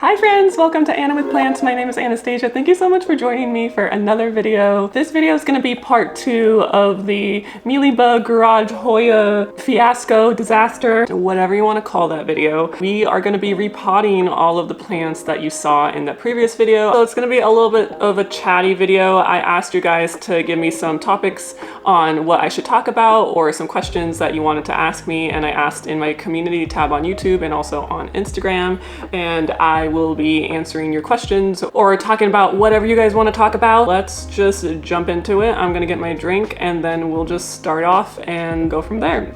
Hi friends, welcome to Anna with Plants. My name is Anastasia. Thank you so much for joining me for another video. This video is going to be part 2 of the mealybug garage Hoya fiasco, disaster, whatever you want to call that video. We are going to be repotting all of the plants that you saw in that previous video. So it's going to be a little bit of a chatty video. I asked you guys to give me some topics on what I should talk about or some questions that you wanted to ask me, and I asked in my community tab on YouTube and also on Instagram, and I will be answering your questions or talking about whatever you guys want to talk about. Let's just jump into it. I'm gonna get my drink and then we'll just start off and go from there.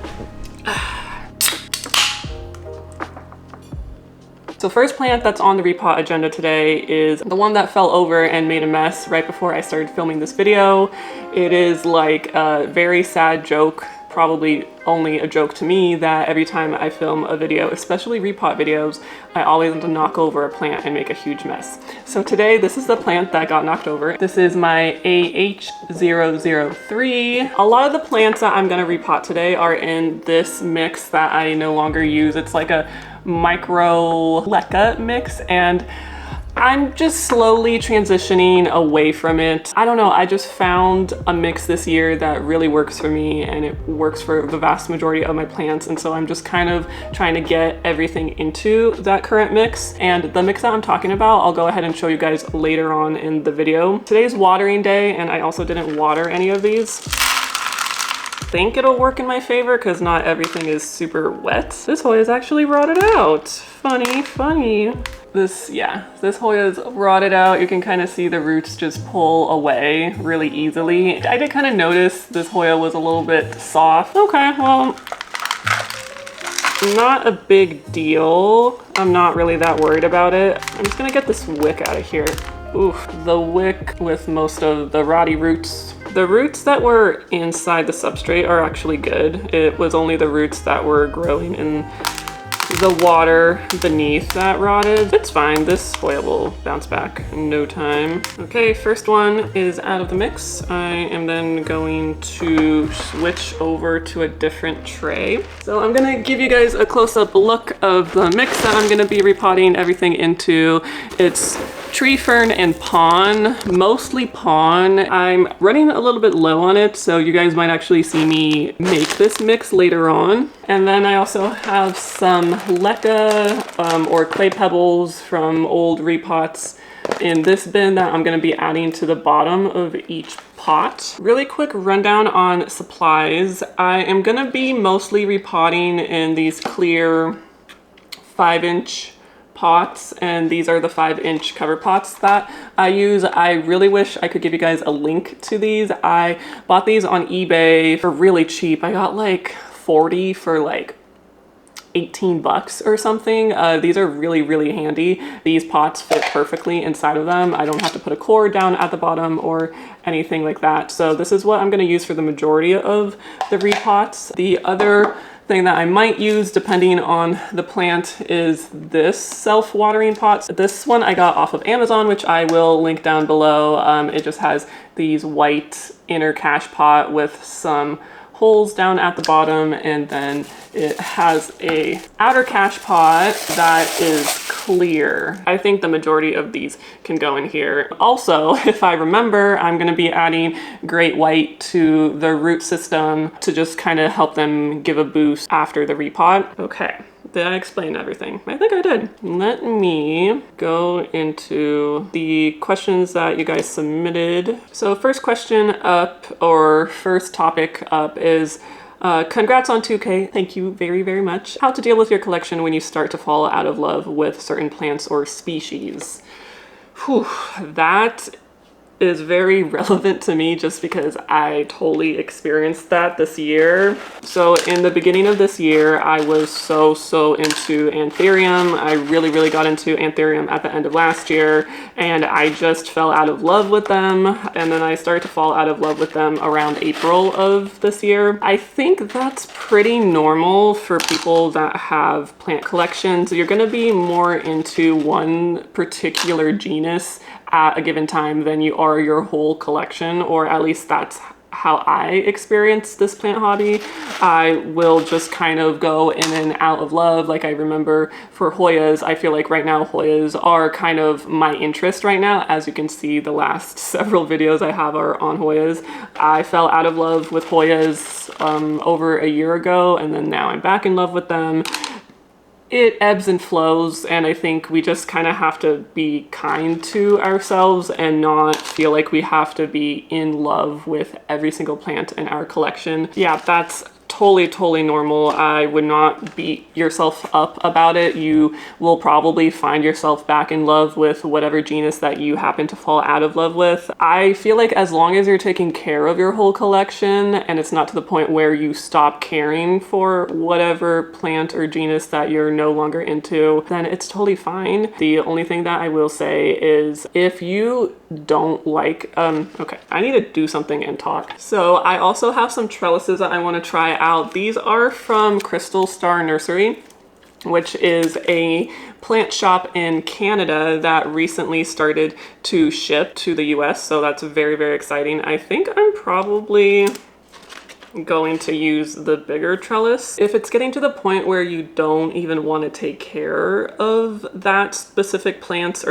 So first plant that's on the repot agenda today is the one that fell over and made a mess right before I started filming this video. It is like a very sad joke, probably only a joke to me, that every time I film a video, especially repot videos, I always knock over a plant and make a huge mess. So today, this is the plant that got knocked over. This is my AH003. A lot of the plants that I'm gonna repot today are in this mix that I no longer use. It's like a micro leca mix, and I'm just slowly transitioning away from it. I don't know, I just found a mix this year that really works for me, and it works for the vast majority of my plants, and so I'm just kind of trying to get everything into that current mix. And the mix that I'm talking about, I'll go ahead and show you guys later on in the video. Today's watering day, and I also didn't water any of these. I think it'll work in my favor because not everything is super wet. This Hoya is actually rotted out. Funny. This Hoya is rotted out. You can kind of see the roots just pull away really easily. I did kind of notice this Hoya was a little bit soft. Okay, well, not a big deal. I'm not really that worried about it. I'm just gonna get this wick out of here. Oof, the wick with most of the rotty roots. The roots that were inside the substrate are actually good. It was only the roots that were growing in the water beneath that rotted. It's fine, this Hoya will bounce back in no time. Okay, first one is out of the mix. I am then going to switch over to a different tray. So I'm gonna give you guys a close-up look of the mix that I'm gonna be repotting everything into. It's tree fern and pon, mostly pon. I'm running a little bit low on it, so you guys might actually see me make this mix later on. And then I also have some leca or clay pebbles from old repots in this bin that I'm going to be adding to the bottom of each pot. Really quick rundown on supplies. I am going to be mostly repotting in these clear 5-inch pots, and these are the 5-inch cover pots that I use. I really wish I could give you guys a link to these. I bought these on eBay for really cheap. I got like 40 for like 18 bucks or something. These are really handy. These pots fit perfectly inside of them. I don't have to put a cord down at the bottom or anything like that. So this is what I'm going to use for the majority of the repots. The other thing that I might use, depending on the plant, is this self-watering pot. This one I got off of Amazon, which I will link down below. It just has these white inner cache pot with some holes down at the bottom, and then it has a outer cache pot that is clear. I think the majority of these can go in here. Also, if I remember, I'm going to be adding great white to the root system to just kind of help them give a boost after the repot. Okay. Did I explain everything? I think I did. Let me go into the questions that you guys submitted. So first question up, or first topic up, is congrats on 2K. Thank you very much. How to deal with your collection when you start to fall out of love with certain plants or species. Whew, that is very relevant to me just because I totally experienced that this year. So in the beginning of this year, I was so into anthurium. I really got into anthurium at the end of last year, and I just fell out of love with them. And then I started to fall out of love with them around April of this year. I think that's pretty normal for people that have plant collections. You're gonna be more into one particular genus at a given time than you are your whole collection, or at least that's how I experience this plant hobby. I will just kind of go in and out of love. Like I remember for Hoyas, I feel like right now Hoyas are kind of my interest right now. As you can see, the last several videos I have are on Hoyas. I fell out of love with Hoyas over a year ago, and then now I'm back in love with them. It ebbs and flows, and I think we just kind of have to be kind to ourselves and not feel like we have to be in love with every single plant in our collection. Yeah, that's totally normal. I would not beat yourself up about it. You will probably find yourself back in love with whatever genus that you happen to fall out of love with. I feel like as long as you're taking care of your whole collection and it's not to the point where you stop caring for whatever plant or genus that you're no longer into, then it's totally fine. The only thing that I will say is if you don't like, okay, I need to do something and talk. So I also have some trellises that I want to try out. These are from Crystal Star Nursery, which is a plant shop in Canada that recently started to ship to the US. So that's very exciting. I think I'm probably going to use the bigger trellis. If it's getting to the point where you don't even want to take care of that specific plants,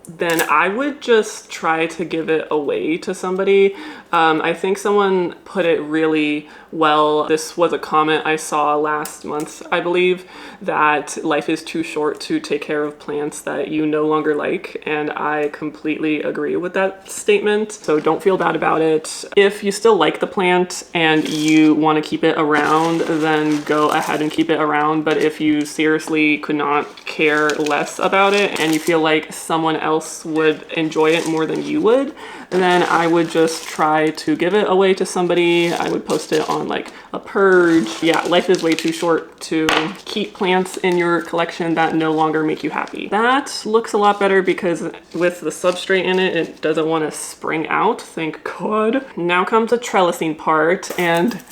then I would just try to give it away to somebody. I think someone put it really well. This was a comment I saw last month, I believe, that life is too short to take care of plants that you no longer like, and I completely agree with that statement. So don't feel bad about it. If you still like the plant and you want to keep it around, then go ahead and keep it around. But if you seriously could not care less about it and you feel like someone else would enjoy it more than you would, then I would just try to give it away to somebody. I would post it on like a purge. Yeah, life is way too short to keep plants in your collection that no longer make you happy. That looks a lot better because with the substrate in it, it doesn't want to spring out, thank God. Now comes the trellising part, and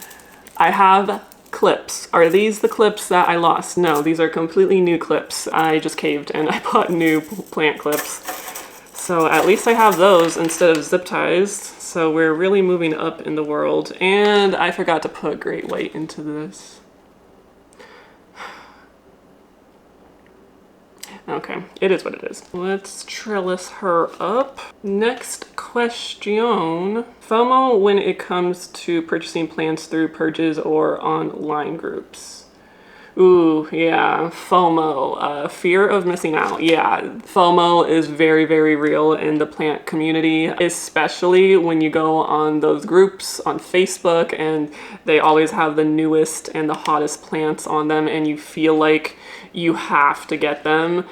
I have clips. Are these the clips that I lost? No, these are completely new clips. I just caved and I bought new plant clips. So at least I have those instead of zip ties. So we're really moving up in the world. And I forgot to put great white into this. Okay, it is what it is. Let's trellis her up. Next question. FOMO when it comes to purchasing plants through purges or online groups. Ooh, yeah, FOMO, fear of missing out. Yeah, FOMO is very real in the plant community, especially when you go on those groups on Facebook and they always have the newest and the hottest plants on them and you feel like you have to get them.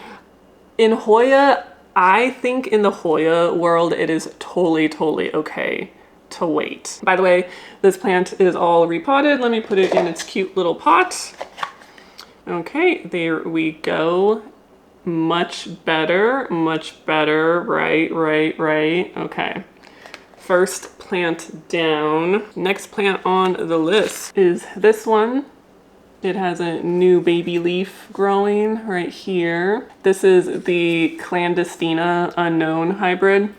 In Hoya, I think in the Hoya world, it is totally okay to wait. By the way, this plant is all repotted. Let me put it in its cute little pot. Okay, there we go. Much better, right. Okay, first plant down. Next plant on the list is this one. It has a new baby leaf growing right here. This is the Clandestina Unknown hybrid.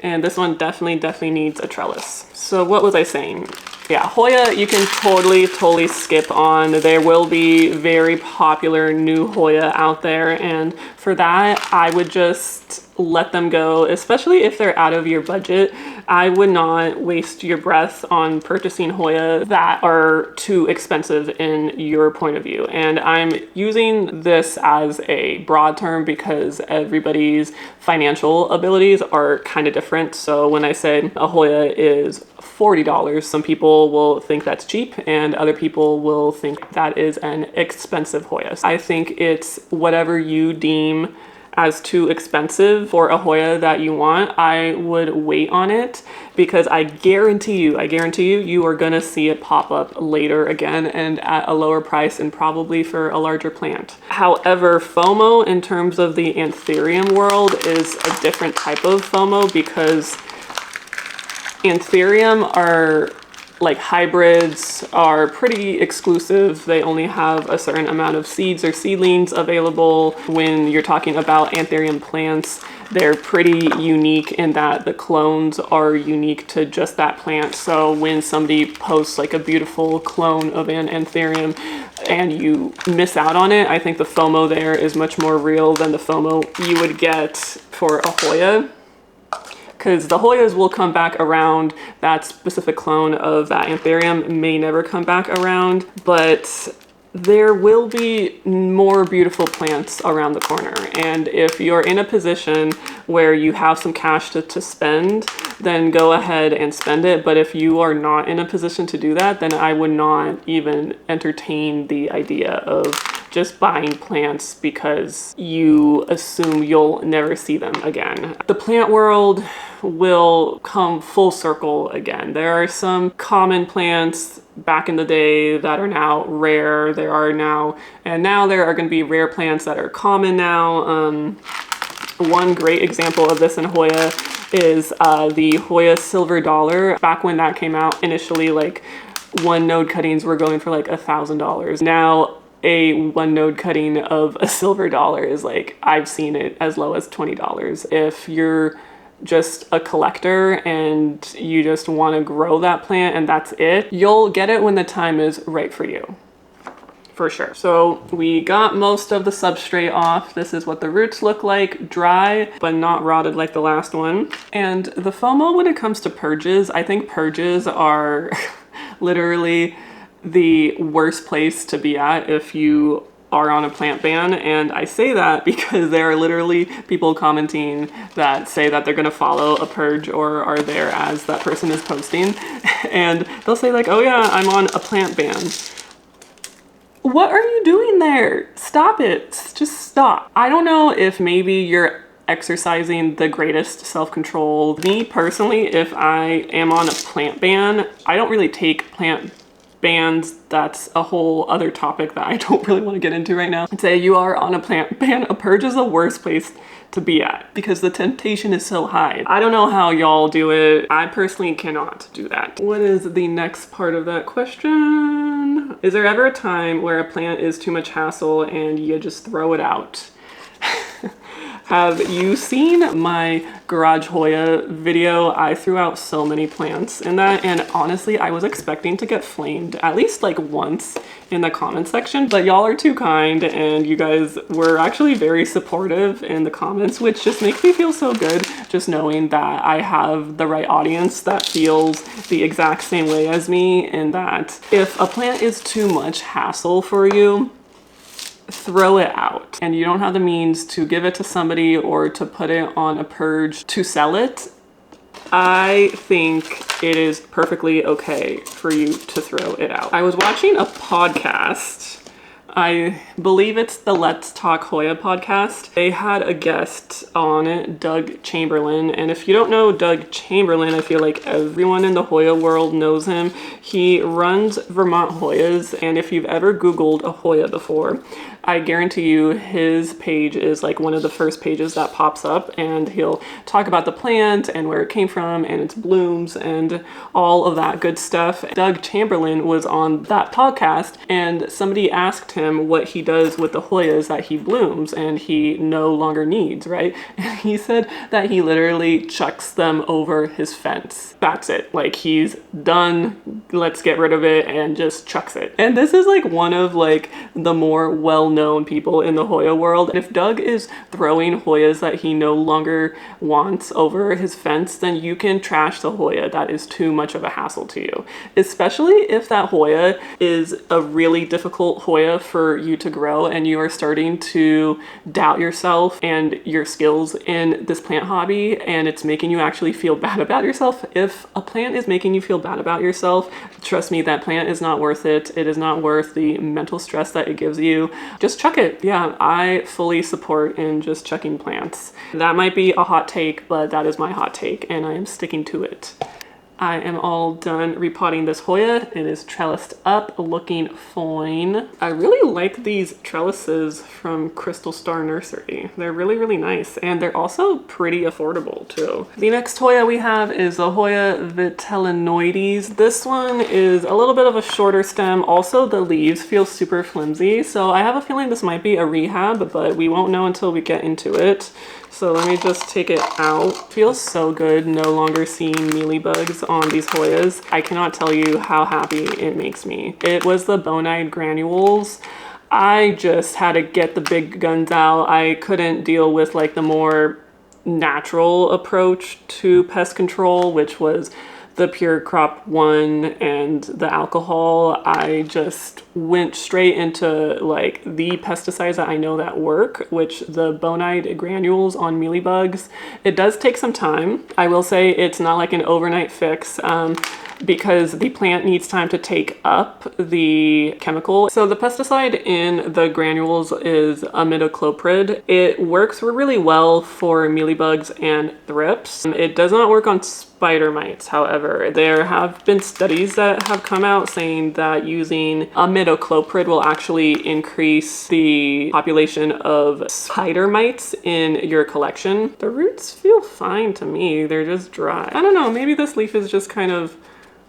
And this one definitely needs a trellis. So what was I saying? Yeah, Hoya, you can totally skip on. There will be very popular new Hoya out there. And for that, I would just let them go, especially if they're out of your budget. I would not waste your breath on purchasing Hoya that are too expensive in your point of view. And I'm using this as a broad term because everybody's financial abilities are kind of different. So when I say a Hoya is $40, some people will think that's cheap and other people will think that is an expensive Hoya. I think it's whatever you deem as too expensive for a Hoya that you want. I would wait on it because I guarantee you, you are gonna see it pop up later again and at a lower price and probably for a larger plant. However, FOMO in terms of the anthurium world is a different type of FOMO because anthurium are like hybrids are pretty exclusive. They only have a certain amount of seeds or seedlings available. When you're talking about anthurium plants, they're pretty unique in that the clones are unique to just that plant. So when somebody posts like a beautiful clone of an anthurium and you miss out on it, I think the FOMO there is much more real than the FOMO you would get for a Hoya. Because the Hoyas will come back around. That specific clone of that anthurium may never come back around, but there will be more beautiful plants around the corner. And if you're in a position where you have some cash to spend, then go ahead and spend it. But if you are not in a position to do that, then I would not even entertain the idea of just buying plants because you assume you'll never see them again. The plant world will come full circle again. There are some common plants back in the day that are now rare. There are now going to be rare plants that are common now. One great example of this in Hoya is the Hoya silver dollar. Back when that came out, initially like one node cuttings were going for like $1,000. Now a one node cutting of a silver dollar is like, I've seen it as low as $20. If you're just a collector and you just want to grow that plant and that's it, you'll get it when the time is right for you. For sure. So we got most of the substrate off. This is what the roots look like, dry, but not rotted like the last one. And the FOMO when it comes to purges, I think purges are literally the worst place to be at if you are on a plant ban. And I say that because there are literally people commenting that say that they're going to follow a purge or are there as that person is posting. And they'll say like, oh yeah, I'm on a plant ban. What are you doing there? Stop it. Just stop. I don't know if maybe you're exercising the greatest self-control. Me personally, if I am on a plant ban, I don't really take plant bans. That's a whole other topic that I don't really want to get into right now. I'd say you are on a plant ban, a purge is the worst place to be at because the temptation is so high. I don't know how y'all do it. I personally cannot do that. What is the next part of that question? Is there ever a time where a plant is too much hassle and you just throw it out? Have you seen my garage Hoya video? I threw out so many plants in that, and honestly, I was expecting to get flamed at least like once in the comment section, but y'all are too kind and you guys were actually very supportive in the comments, which just makes me feel so good just knowing that I have the right audience that feels the exact same way as me, and that if a plant is too much hassle for you, throw it out and you don't have the means to give it to somebody or to put it on a purge to sell it, I think it is perfectly okay for you to throw it out. I was watching a podcast. I believe it's the Let's Talk Hoya podcast. They had a guest on it, Doug Chamberlain. And if you don't know Doug Chamberlain, I feel like everyone in the Hoya world knows him. He runs Vermont Hoyas. And if you've ever Googled a Hoya before, I guarantee you his page is like one of the first pages that pops up, and he'll talk about the plant and where it came from and its blooms and all of that good stuff. Doug Chamberlain was on that podcast and somebody asked him what he does with the Hoyas that he blooms and he no longer needs, right? And he said that he literally chucks them over his fence. That's it. Like, he's done, let's get rid of it, and just chucks it. And this is like one of like the more well-known people in the Hoya world. If Doug is throwing Hoyas that he no longer wants over his fence, then you can trash the Hoya. That is too much of a hassle to you, especially if that Hoya is a really difficult Hoya for you to grow and you are starting to doubt yourself and your skills in this plant hobby, and it's making you actually feel bad about yourself. If a plant is making you feel bad about yourself, trust me, that plant is not worth it. It is not worth the mental stress that it gives you. Just chuck it. Yeah, I fully support in just chucking plants. That might be a hot take, but that is my hot take and I am sticking to it. I am all done repotting this Hoya. It is trellised up, looking fine. I really like these trellises from Crystal Star Nursery. They're really, really nice, and they're also pretty affordable too. The next Hoya we have is the Hoya vitellinoides. This one is a little bit of a shorter stem. Also, the leaves feel super flimsy, so I have a feeling this might be a rehab, but we won't know until we get into it. So let me just take it out. Feels so good no longer seeing mealybugs on these Hoyas. I cannot tell you how happy it makes me. It was the bonide granules. I just had to get the big guns out. I couldn't deal with like the more natural approach to pest control, which was the pure crop one and the alcohol. I just went straight into like the pesticides that I know that work, which the bonide granules on mealybugs. It does take some time. I will say it's not like an overnight fix. Because the plant needs time to take up the chemical. So the pesticide in the granules is imidacloprid. It works really well for mealybugs and thrips. It does not work on spider mites, however. There have been studies that have come out saying that using imidacloprid will actually increase the population of spider mites in your collection. The roots feel fine to me. They're just dry. I don't know, maybe this leaf is just kind of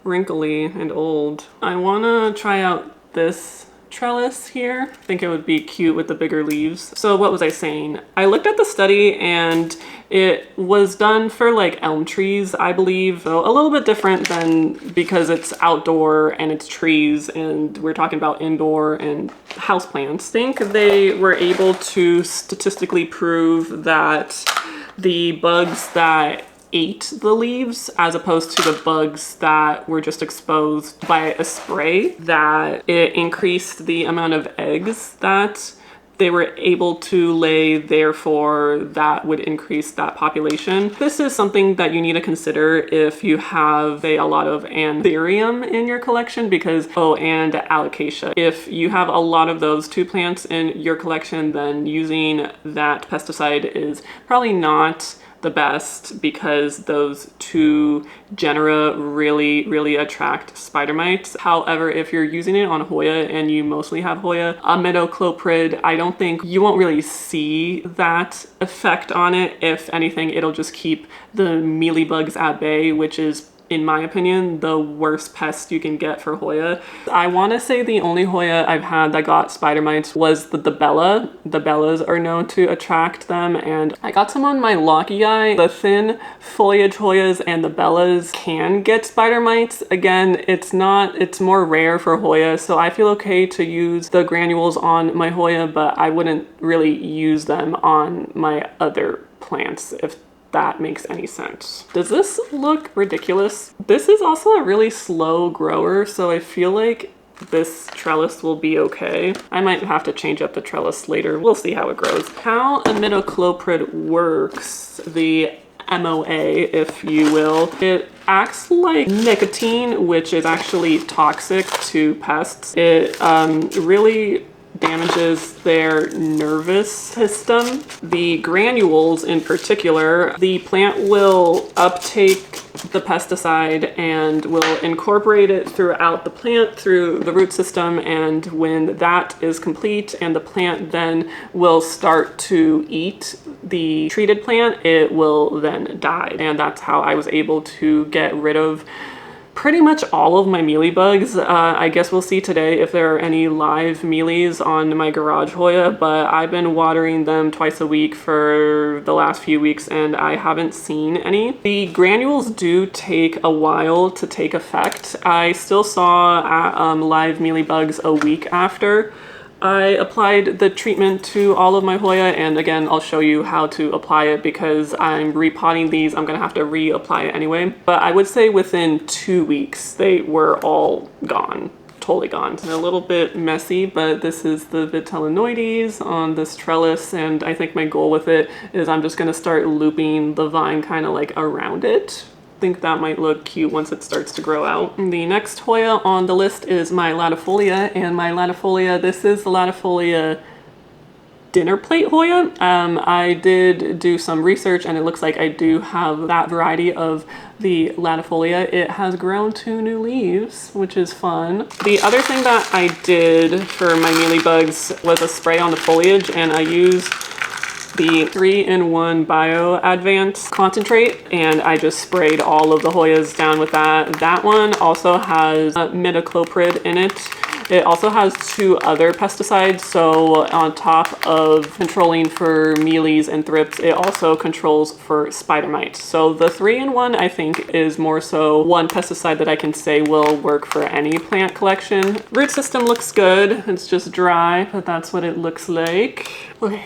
wrinkly and old. I wanna try out this trellis here. I think it would be cute with the bigger leaves. So what was I saying? I looked at the study and it was done for like elm trees, I believe. So a little bit different than because it's outdoor and it's trees and we're talking about indoor and houseplants. I think they were able to statistically prove that the bugs that ate the leaves as opposed to the bugs that were just exposed by a spray, that it increased the amount of eggs that they were able to lay, therefore that would increase that population. This is something that you need to consider if you have a lot of anthurium in your collection because, and alocasia. If you have a lot of those two plants in your collection, then using that pesticide is probably not the best because those two genera really attract spider mites. However, if you're using it on Hoya and you mostly have Hoya, imidacloprid, I don't think you won't really see that effect on it. If anything, it'll just keep the mealybugs at bay, which is, in my opinion, the worst pest you can get for Hoya. I want to say the only Hoya I've had that got spider mites was the Bella. The Bellas are known to attract them, and I got some on my Lockii. The thin foliage Hoyas and the Bellas can get spider mites. Again, it's more rare for Hoya, so I feel okay to use the granules on my Hoya, but I wouldn't really use them on my other plants if that makes any sense. Does this look ridiculous? This is also a really slow grower, so I feel like this trellis will be okay. I might have to change up the trellis later. We'll see how it grows. How imidacloprid works, the MOA, if you will, it acts like nicotine, which is actually toxic to pests. It really damages their nervous system. The granules in particular, the plant will uptake the pesticide and will incorporate it throughout the plant through the root system, and when that is complete and the plant then will start to eat the treated plant, it will then die. And that's how I was able to get rid of pretty much all of my mealybugs. I guess we'll see today if there are any live mealies on my garage Hoya, but I've been watering them twice a week for the last few weeks and I haven't seen any. The granules do take a while to take effect. I still saw live mealybugs a week after I applied the treatment to all of my Hoya, and again, I'll show you how to apply it because I'm repotting these. I'm gonna have to reapply it anyway. But I would say within 2 weeks, they were all gone, totally gone. They're a little bit messy, but this is the vitellinoides on this trellis, and I think my goal with it is I'm just gonna start looping the vine kind of like around it. Think that might look cute once it starts to grow out. The next Hoya on the list is my latifolia, and my latifolia, this is the latifolia dinner plate Hoya. I did do some research and it looks like I do have that variety of the latifolia. It has grown 2 new leaves, which is fun. The other thing that I did for my mealybugs was a spray on the foliage, and I used the 3-in-1 Bio Advance concentrate, and I just sprayed all of the Hoyas down with that. That one also has imidacloprid in it. It also has 2 other pesticides, so on top of controlling for mealies and thrips, it also controls for spider mites. So the 3-in-1 I think is more so one pesticide that I can say will work for any plant collection. Root system looks good. It's just dry, but that's what it looks like. Okay,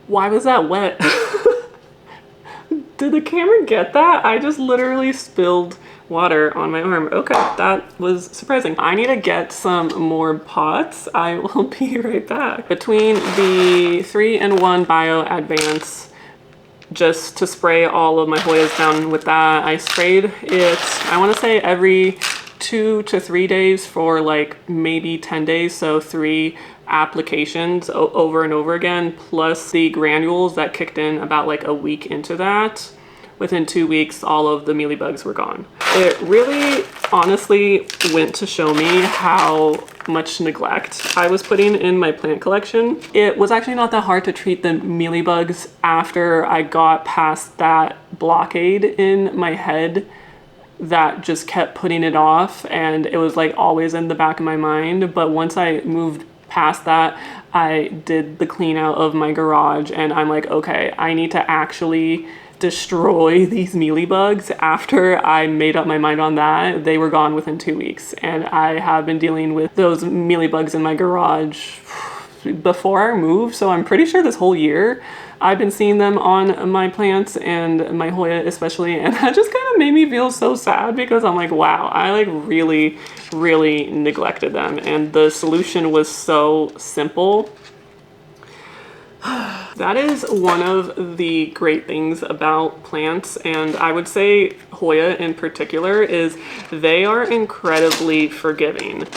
why was that wet? Did the camera get that? I just literally spilled water on my arm. Okay, that was surprising. I need to get some more pots. I will be right back. Between the 3-in-1 Bio Advance, just to spray all of my Hoyas down with that, I sprayed it, I want to say every 2 to 3 days for like maybe 10 days. So 3 applications over and over again, plus the granules that kicked in about like a week into that. Within 2 weeks, all of the mealybugs were gone. It really honestly went to show me how much neglect I was putting in my plant collection. It was actually not that hard to treat the mealybugs after I got past that blockade in my head that just kept putting it off, and it was like always in the back of my mind. But once I moved past that, I did the clean out of my garage, and I'm like, okay, I need to actually destroy these mealybugs. After I made up my mind on that, they were gone within 2 weeks, and I have been dealing with those mealybugs in my garage before I moved, so I'm pretty sure this whole year I've been seeing them on my plants and my Hoya especially, and that just kind of made me feel so sad because I'm like, wow, I like really neglected them, and the solution was so simple. That is one of the great things about plants, and I would say Hoya in particular, is they are incredibly forgiving.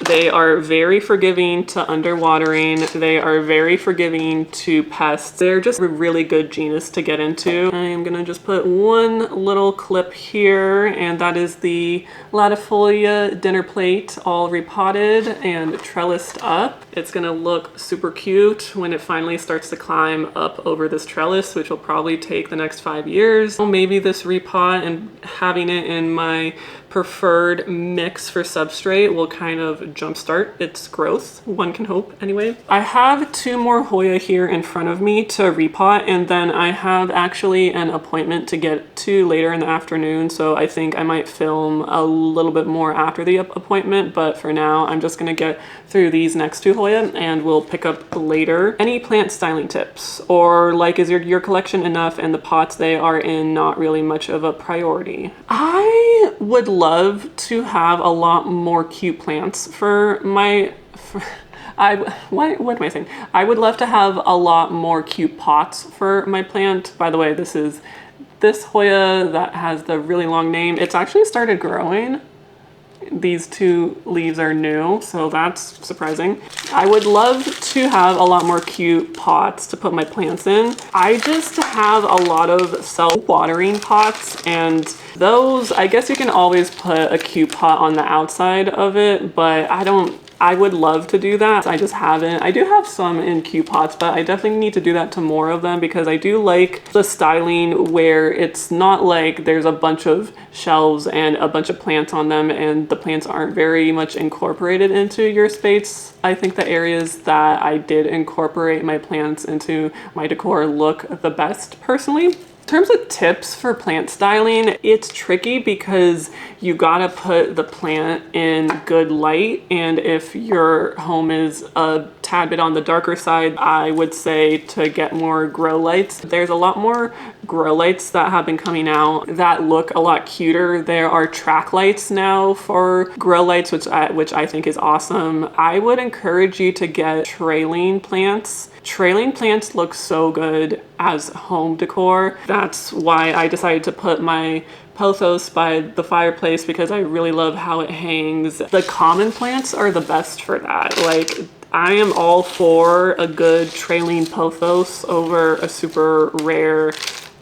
They are very forgiving to underwatering. They are very forgiving to pests. They're just a really good genus to get into. I am gonna just put one little clip here, and that is the latifolia dinner plate, all repotted and trellised up. It's gonna look super cute when it finally starts to climb up over this trellis, which will probably take the next 5 years. Maybe this repot and having it in my preferred mix for substrate will kind of jumpstart its growth, one can hope anyway. I have 2 more Hoya here in front of me to repot, and then I have actually an appointment to get to later in the afternoon, so I think I might film a little bit more after the appointment, but for now I'm just gonna get through these next 2 Hoya and we'll pick up later. Any plant styling tips, or like, is your collection enough and the pots they are in not really much of a priority? I would love to have a lot more cute plants for my, what am I saying? I would love to have a lot more cute pots for my plant. By the way, this is this Hoya that has the really long name. It's actually started growing. These 2 leaves are new, so that's surprising. I would love to have a lot more cute pots to put my plants in. I just have a lot of self-watering pots, and those, I guess you can always put a cute pot on the outside of it, but I would love to do that. I just haven't. I do have some in cute pots, but I definitely need to do that to more of them because I do like the styling where it's not like there's a bunch of shelves and a bunch of plants on them and the plants aren't very much incorporated into your space. I think the areas that I did incorporate my plants into my decor look the best personally. In terms of tips for plant styling, it's tricky because you gotta put the plant in good light, and if your home is a tad bit on the darker side, I would say to get more grow lights. There's a lot more grow lights that have been coming out that look a lot cuter. There are track lights now for grow lights, which I think is awesome. I would encourage you to get trailing plants. Trailing plants look so good as home decor. That's why I decided to put my pothos by the fireplace, because I really love how it hangs. The common plants are the best for that. Like, I am all for a good trailing pothos over a super rare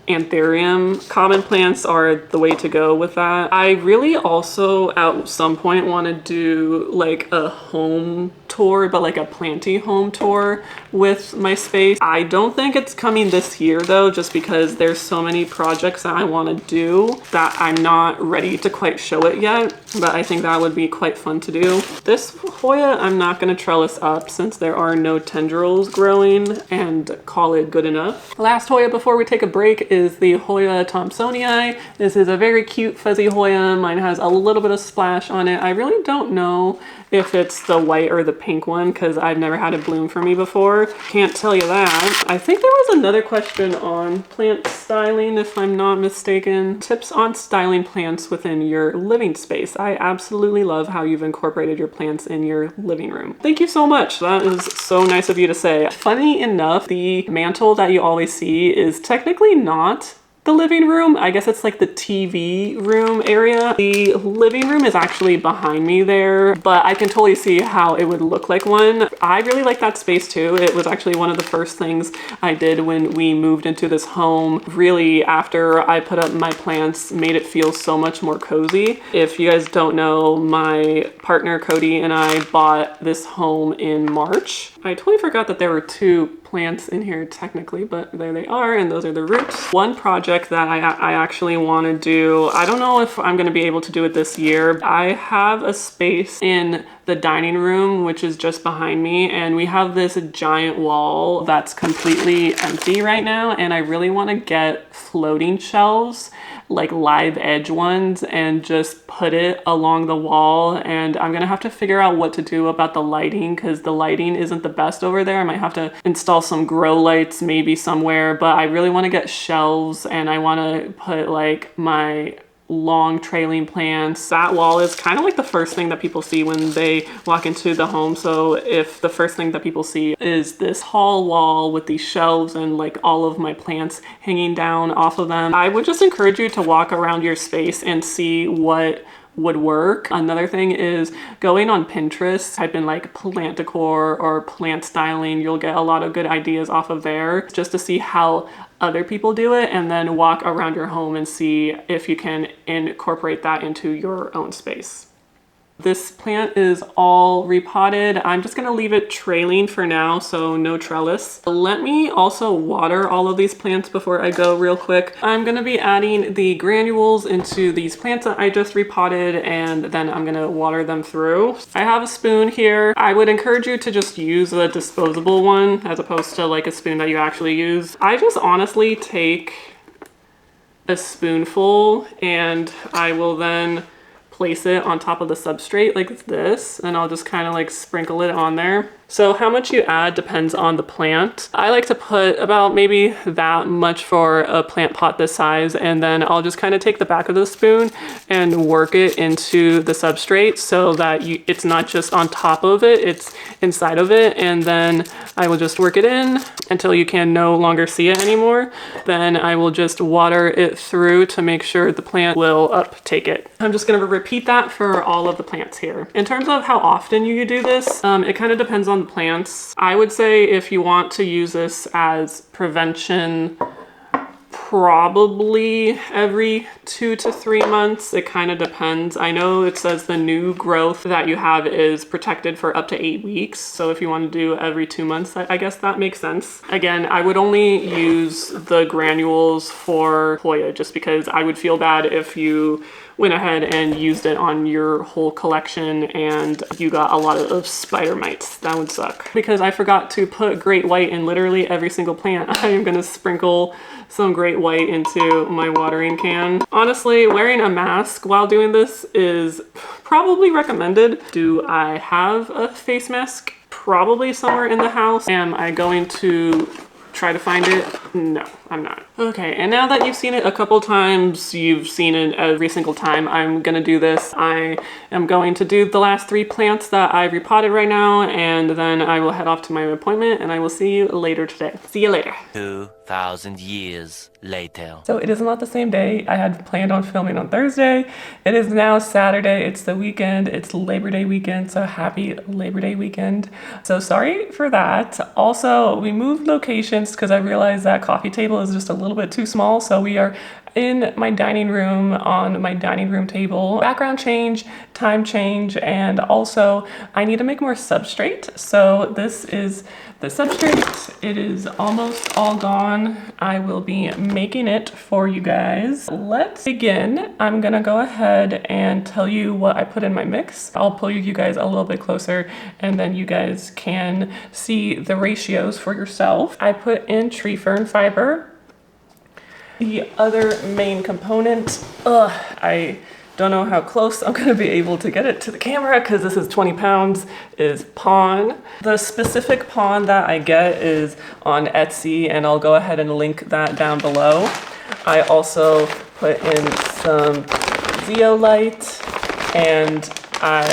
anthurium. Common plants are the way to go with that. I really also at some point want to do like a home tour, but like a planty home tour with my space. I don't think it's coming this year though, just because there's so many projects that I want to do that I'm not ready to quite show it yet, but I think that would be quite fun to do. This Hoya I'm not going to trellis up since there are no tendrils growing, and call it good enough. Last Hoya before we take a break is the Hoya Thomsonii. This is a very cute fuzzy Hoya. Mine has a little bit of splash on it. I really don't know if it's the white or the pink one because I've never had it bloom for me before. Can't tell you that. I think there was another question on plant styling, if I'm not mistaken. Tips on styling plants within your living space. I absolutely love how you've incorporated your plants in your living room. Thank you so much. That is so nice of you to say. Funny enough, the mantle that you always see is technically not the living room. I guess it's like the TV room area. The living room is actually behind me there, but I can totally see how it would look like one. I really like that space too. It was actually one of the first things I did when we moved into this home. Really, after I put up my plants, made it feel so much more cozy. If you guys don't know, my partner Cody and I bought this home in March. I totally forgot that there were two plants in here technically, but there they are, and those are the roots. One project that I actually want to do, I don't know if I'm going to be able to do it this year. I have a space in the dining room, which is just behind me, and we have this giant wall that's completely empty right now, and I really want to get floating shelves, like live edge ones, and just put it along the wall. And I'm gonna have to figure out what to do about the lighting, because the lighting isn't the best over there. I might have to install some grow lights maybe somewhere, but I really want to get shelves, and I want to put like my long trailing plants. That wall is kind of like the first thing that people see when they walk into the home. So if the first thing that people see is this hall wall with these shelves and like all of my plants hanging down off of them, I would just encourage you to walk around your space and see what would work. Another thing is going on Pinterest, type in like plant decor or plant styling. You'll get a lot of good ideas off of there, just to see how other people do it, and then walk around your home and see if you can incorporate that into your own space. This plant is all repotted. I'm just gonna leave it trailing for now, so no trellis. Let me also water all of these plants before I go real quick. I'm gonna be adding the granules into these plants that I just repotted, and then I'm gonna water them through. I have a spoon here. I would encourage you to just use a disposable one as opposed to like a spoon that you actually use. I just honestly take a spoonful and I will then place it on top of the substrate like this, and I'll just kind of like sprinkle it on there. So how much you add depends on the plant. I like to put about maybe that much for a plant pot this size, and then I'll just kind of take the back of the spoon and work it into the substrate so that it's not just on top of it, it's inside of it. And then I will just work it in until you can no longer see it anymore. Then I will just water it through to make sure the plant will uptake it. I'm just gonna repeat that for all of the plants here. In terms of how often you do this, it kind of depends on the plants. I would say if you want to use this as prevention, probably every 2 to 3 months. It kind of depends. I know it says the new growth that you have is protected for up to 8 weeks. So if you want to do every 2 months, I guess that makes sense. Again, I would only use the granules for Hoya just because I would feel bad if you went ahead and used it on your whole collection and you got a lot of spider mites. That would suck. Because I forgot to put great white in literally every single plant. I am gonna sprinkle some great white into my watering can. Honestly, wearing a mask while doing this is probably recommended. Do I have a face mask probably somewhere in the house. Am I going to try to find it? No, I'm not. Okay, and now that you've seen it a couple times, you've seen it every single time, I'm gonna do this. I am going to do the last 3 plants that I repotted right now, and then I will head off to my appointment, and I will see you later today. See you later. 2,000 years later. So it is not the same day. I had planned on filming on Thursday. It is now Saturday. It's the weekend. It's Labor Day weekend. So happy Labor Day weekend. So sorry for that. Also, we moved locations because I realized that coffee table is just a little bit too small. So we are in my dining room on my dining room table. Background change, time change, and also I need to make more substrate. So this is the substrate. It is almost all gone. I will be making it for you guys. Let's begin. I'm gonna go ahead and tell you what I put in my mix. I'll pull you guys a little bit closer and then you guys can see the ratios for yourself. I put in tree fern fiber. The other main component, I don't know how close I'm gonna be able to get it to the camera because this is 20 pounds, is pon. The specific pon that I get is on Etsy, and I'll go ahead and link that down below. I also put in some zeolite, and I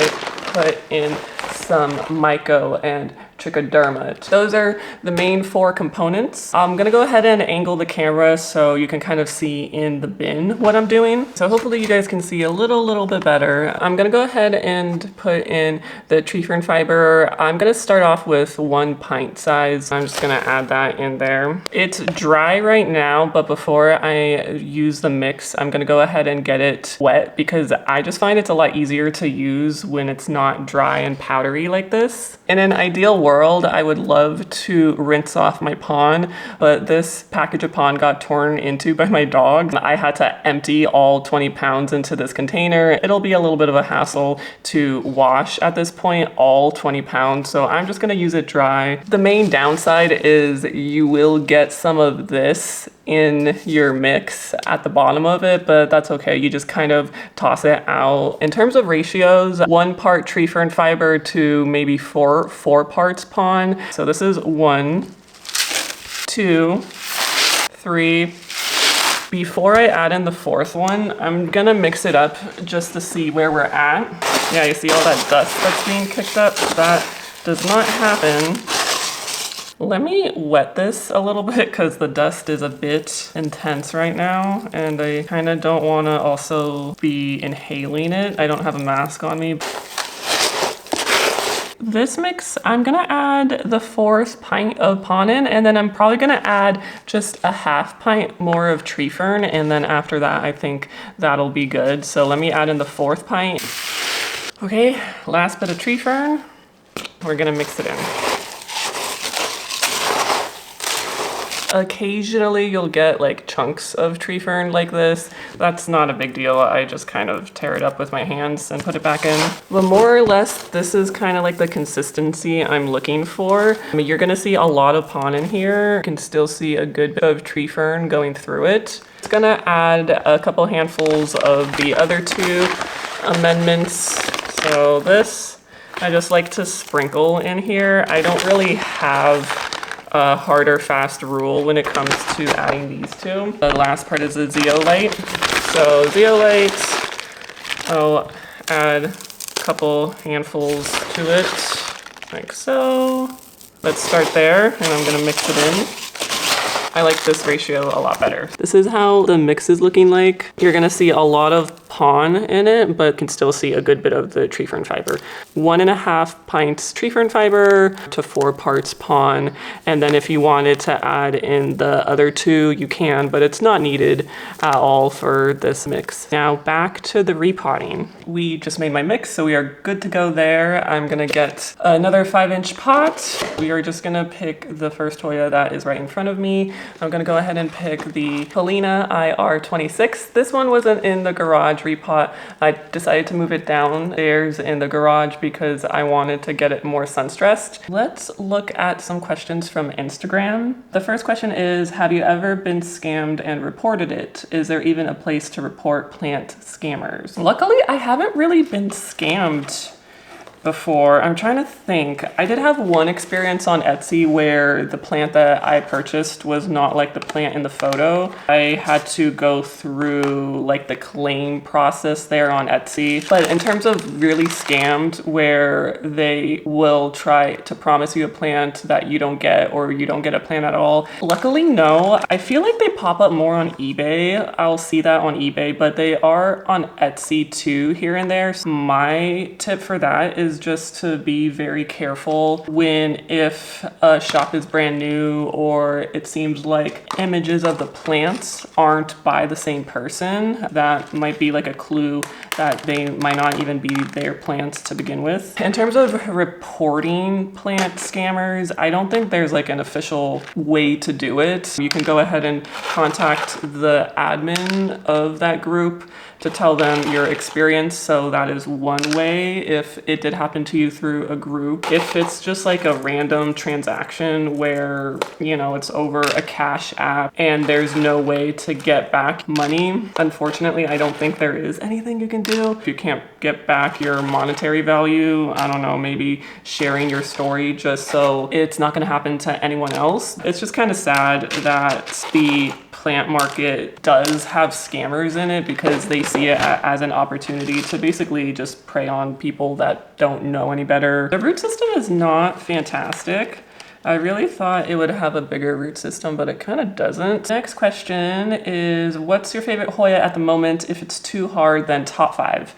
put in some myco and trichoderma. Those are the main 4 components. I'm gonna go ahead and angle the camera so you can kind of see in the bin what I'm doing. So hopefully you guys can see a little bit better. I'm gonna go ahead and put in the tree fern fiber. I'm gonna start off with 1 pint size. I'm just gonna add that in there. It's dry right now, but before I use the mix, I'm gonna go ahead and get it wet because I just find it's a lot easier to use when it's not dry and powdery like this. In an ideal world, I would love to rinse off my pon, but this package of pon got torn into by my dog. I had to empty all 20 pounds into this container. It'll be a little bit of a hassle to wash at this point, all 20 pounds, so I'm just gonna use it dry. The main downside is you will get some of this in your mix at the bottom of it, but that's okay. You just kind of toss it out. In terms of ratios, 1 part tree fern fiber to maybe 4 parts pon. So this is 1, 2, 3. Before I add in the 4th one, I'm gonna mix it up just to see where we're at. Yeah, you see all that dust that's being kicked up? That does not happen. Let me wet this a little bit because the dust is a bit intense right now and I kind of don't want to also be inhaling it. I don't have a mask on me. This mix, I'm gonna add the 4th pint of pon in, and then I'm probably gonna add just a 1/2 pint more of tree fern, and then after that I think that'll be good. So let me add in the 4th pint. Okay, last bit of tree fern. We're gonna mix it in. Occasionally you'll get like chunks of tree fern like this. That's not a big deal. I just kind of tear it up with my hands and put it back in. But more or less, this is kind of like the consistency I'm looking for. I mean, you're gonna see a lot of pon in here. You can still see a good bit of tree fern going through it. It's gonna add a couple handfuls of the other 2 amendments. So this, I just like to sprinkle in here. I don't really have a hard or fast rule when it comes to adding these 2. The last part is the zeolite. So zeolite, I'll add a couple handfuls to it, like so. Let's start there, and I'm gonna mix it in. I like this ratio a lot better. This is how the mix is looking like. You're gonna see a lot of pon in it, but can still see a good bit of the tree fern fiber. 1.5 pints tree fern fiber to 4 parts pon. And then if you wanted to add in the other 2, you can, but it's not needed at all for this mix. Now back to the repotting. We just made my mix, so we are good to go there. I'm gonna get another 5-inch pot. We are just gonna pick the first Hoya that is right in front of me. I'm gonna go ahead and pick the Polina IR26. This one wasn't in the garage repot. I decided to move it downstairs in the garage because I wanted to get it more sun stressed. Let's look at some questions from Instagram. The first question is, have you ever been scammed and reported it? Is there even a place to report plant scammers? Luckily, I haven't really been scammed before. I'm trying to think. I did have one experience on Etsy where the plant that I purchased was not like the plant in the photo. I had to go through like the claim process there on Etsy. But in terms of really scammed, where they will try to promise you a plant that you don't get, or you don't get a plant at all. Luckily, no. I feel like they pop up more on eBay. I'll see that on eBay, but they are on Etsy too here and there. So my tip for that is just to be very careful if a shop is brand new or it seems like images of the plants aren't by the same person. That might be like a clue that they might not even be their plants to begin with. In terms of reporting plant scammers, I don't think there's like an official way to do it. You can go ahead and contact the admin of that group to tell them your experience. So that is one way if it did happen to you through a group. If it's just like a random transaction where, you know, it's over a cash app and there's no way to get back money, unfortunately, I don't think there is anything you can do. If you can't get back your monetary value, I don't know, maybe sharing your story just so it's not gonna happen to anyone else. It's just kind of sad that the plant market does have scammers in it because they see it as an opportunity to basically just prey on people that don't know any better. The root system is not fantastic. I really thought it would have a bigger root system, but it kind of doesn't. Next question is, what's your favorite Hoya at the moment? If it's too hard, then top 5.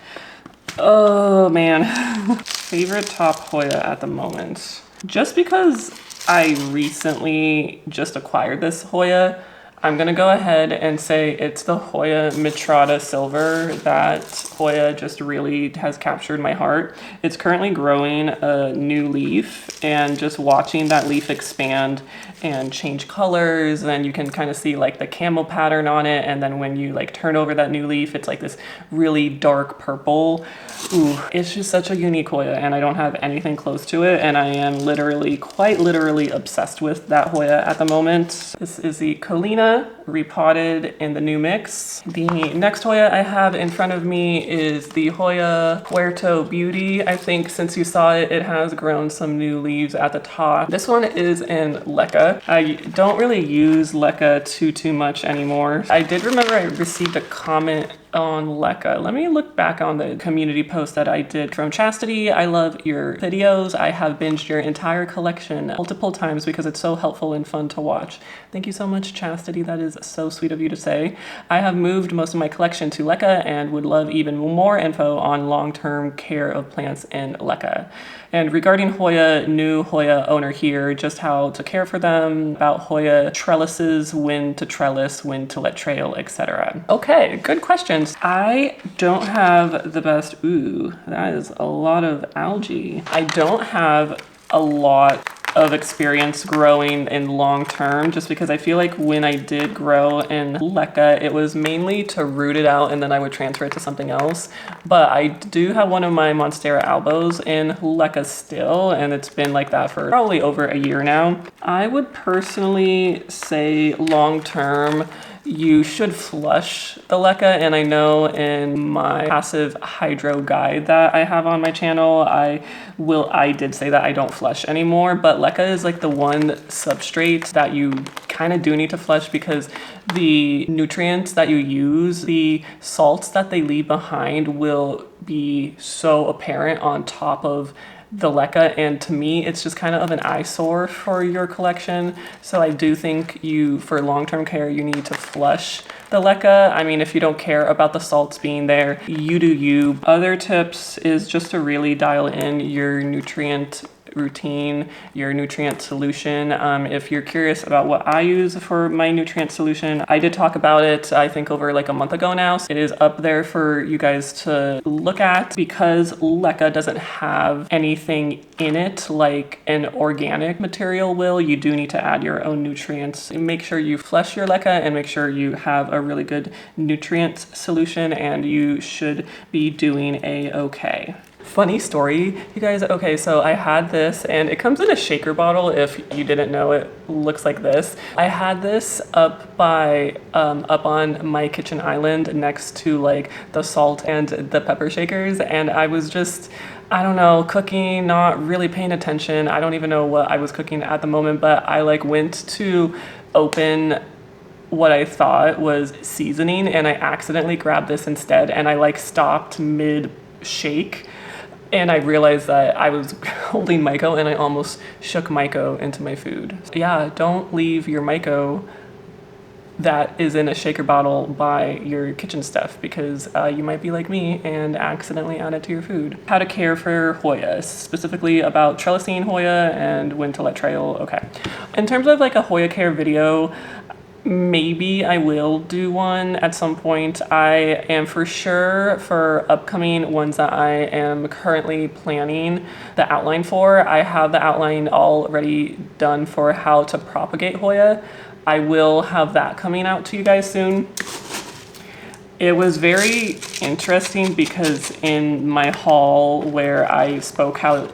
Oh man, favorite top Hoya at the moment. Just because I recently just acquired this Hoya, I'm gonna go ahead and say it's the Hoya Mitrata Silver. That Hoya just really has captured my heart. It's currently growing a new leaf, and just watching that leaf expand and change colors, then you can kind of see like the camo pattern on it, and then when you like turn over that new leaf, it's like this really dark purple. Ooh, it's just such a unique Hoya, and I don't have anything close to it, and I am quite literally obsessed with that Hoya at the moment. This is the Colina repotted in the new mix. The next Hoya I have in front of me is the Hoya Puerto Beauty. I think since you saw it, it has grown some new leaves at the top. This one is in leca. I don't really use leca too much anymore. I did remember I received a comment on leca. Let me look back on the community post that I did from Chastity. I love your videos. I have binged your entire collection multiple times because it's so helpful and fun to watch. Thank you so much, Chastity. That is so sweet of you to say. I have moved most of my collection to leca and would love even more info on long-term care of plants in leca. And regarding Hoya, new Hoya owner here, just how to care for them, about Hoya trellises, when to trellis, when to let trail, etc. Okay, good questions. I don't have the best, ooh, that is a lot of algae. I don't have a lot of experience growing in long term, just because I feel like when I did grow in leca, it was mainly to root it out and then I would transfer it to something else. But I do have one of my Monstera albos in leca still, and it's been like that for probably over a year now. I would personally say long term, you should flush the leca, and I know in my passive hydro guide that I have on my channel, I did say that I don't flush anymore, but leca is like the one substrate that you kind of do need to flush because the nutrients that you use, the salts that they leave behind will be so apparent on top of the leca, and to me it's just kind of an eyesore for your collection. So I do think for long-term care, you need to flush the leca. I mean, if you don't care about the salts being there, you do you. Other tips is just to really dial in your nutrient routine, your nutrient solution. If you're curious about what I use for my nutrient solution, I did talk about it, I think over like a month ago now. So it is up there for you guys to look at. Because leca doesn't have anything in it like an organic material will, you do need to add your own nutrients. Make sure you flush your leca and make sure you have a really good nutrient solution, and you should be doing a-okay. Funny story, you guys. Okay, so I had this, and it comes in a shaker bottle. If you didn't know, it looks like this. I had this up on my kitchen island next to like the salt and the pepper shakers, and I was just I don't know, cooking, not really paying attention. I don't even know what I was cooking at the moment, but I like went to open what I thought was seasoning and I accidentally grabbed this instead, and I like stopped mid shake and I realized that I was holding Myco and I almost shook Myco into my food. Yeah, don't leave your Myco that is in a shaker bottle by your kitchen stuff, because you might be like me and accidentally add it to your food. How to care for hoyas, specifically about trellising hoya and when to let trail. Okay. In terms of like a hoya care video, maybe I will do one at some point. I am for sure, for upcoming ones that I am currently planning the outline for, I have the outline already done for how to propagate hoya. I will have that coming out to you guys soon. It was very interesting because in my haul where I spoke how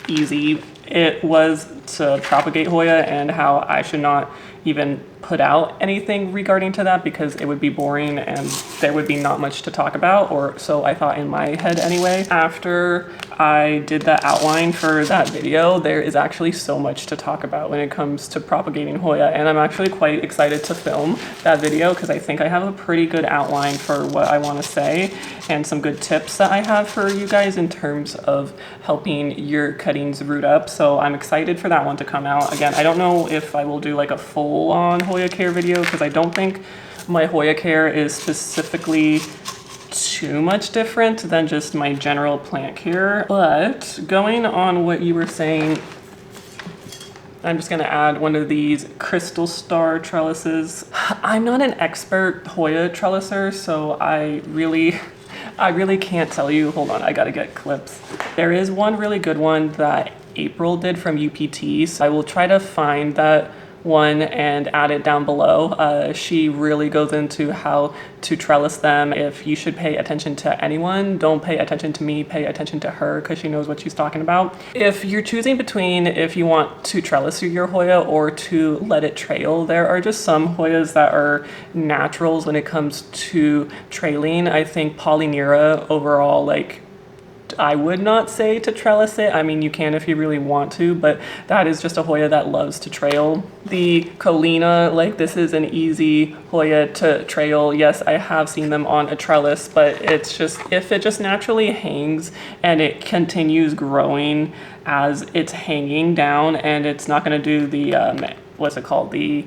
easy it was to propagate hoya and how I should not even put out anything regarding to that because it would be boring and there would be not much to talk about, or so I thought in my head anyway. After I did the outline for that video, there is actually so much to talk about when it comes to propagating hoya, and I'm actually quite excited to film that video because I think I have a pretty good outline for what I want to say and some good tips that I have for you guys in terms of helping your cuttings root up. So I'm excited for that one to come out. Again, I don't know if I will do like a full-on hoya care video because I don't think my hoya care is specifically too much different than just my general plant care. But going on what you were saying, I'm just gonna add one of these crystal star trellises. I'm not an expert hoya trelliser, so I really can't tell you. Hold on, I gotta get clips. There is one really good one that April did from UPT, so I will try to find that one and add it down below. She really goes into how to trellis them. If you should pay attention to anyone, don't pay attention to me, pay attention to her because she knows what she's talking about. If you're choosing between if you want to trellis your hoya or to let it trail, there are just some hoyas that are naturals when it comes to trailing. I think Polynera overall, like, I would not say to trellis it. I mean, you can if you really want to, but that is just a hoya that loves to trail. The Colina, like, this is an easy hoya to trail. Yes, I have seen them on a trellis, but it's just, if it just naturally hangs and it continues growing as it's hanging down and it's not going to do the, what's it called? The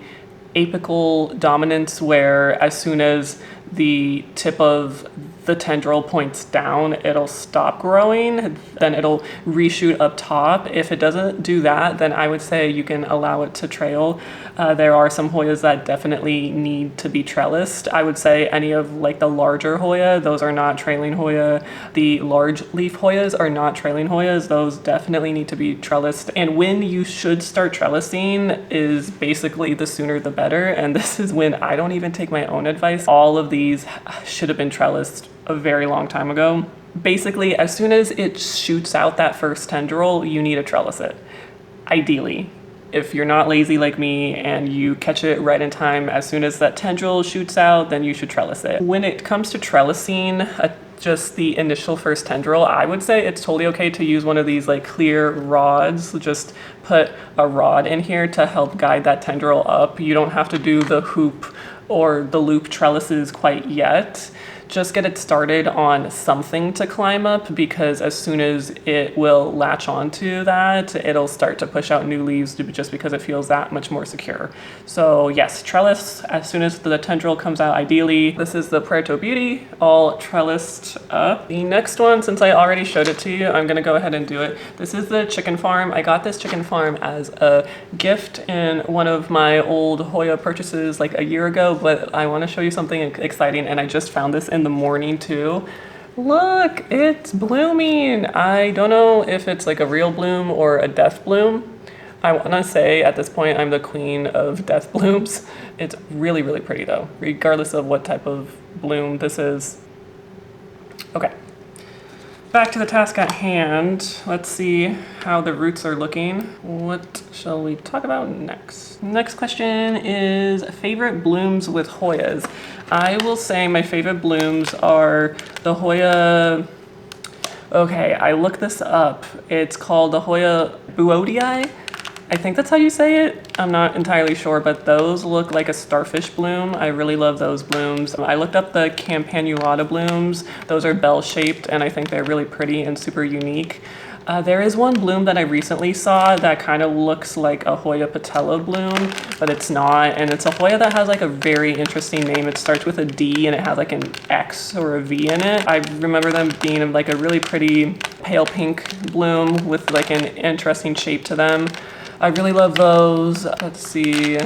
apical dominance, where as soon as the tip of the tendril points down, it'll stop growing, then it'll reshoot up top. If it doesn't do that, then I would say you can allow it to trail. There are some hoyas that definitely need to be trellised. I would say any of like the larger hoya, those are not trailing hoya. The large leaf hoyas are not trailing hoyas. Those definitely need to be trellised. And when you should start trellising is basically the sooner the better. And this is when I don't even take my own advice. All of these should have been trellised a very long time ago. Basically, as soon as it shoots out that first tendril, you need to trellis it, ideally. If you're not lazy like me and you catch it right in time, as soon as that tendril shoots out, then you should trellis it. When it comes to trellising, just the initial first tendril, I would say it's totally okay to use one of these like clear rods. Just put a rod in here to help guide that tendril up. You don't have to do the hoop or the loop trellises quite yet. Just get it started on something to climb up, because as soon as it will latch onto that, it'll start to push out new leaves just because it feels that much more secure. So yes, trellis as soon as the tendril comes out, ideally. This is the Puerto Beauty, all trellised up. The next one, since I already showed it to you, I'm gonna go ahead and do it. This is the chicken farm. I got this chicken farm as a gift in one of my old Hoya purchases like a year ago, but I wanna show you something exciting, and I just found this in the morning too. Look, it's blooming. I don't know if it's like a real bloom or a death bloom. I want to say at this point I'm the queen of death blooms. It's really, really pretty though, regardless of what type of bloom this is. Okay, back to the task at hand. Let's see how the roots are looking. What shall we talk about next? Next question is favorite blooms with Hoyas. I will say my favorite blooms are the Hoya Okay, I looked this up. It's called the Hoya buodii. I think that's how you say it. I'm not entirely sure, but those look like a starfish bloom. I really love those blooms. I looked up the campanulata blooms. Those are bell-shaped, and I think they're really pretty and super unique. There is one bloom that I recently saw that kind of looks like a Hoya patella bloom, but it's not. And it's a Hoya that has like a very interesting name. It starts with a D and it has like an X or a V in it. I remember them being like a really pretty pale pink bloom with like an interesting shape to them. I really love those. Let's see.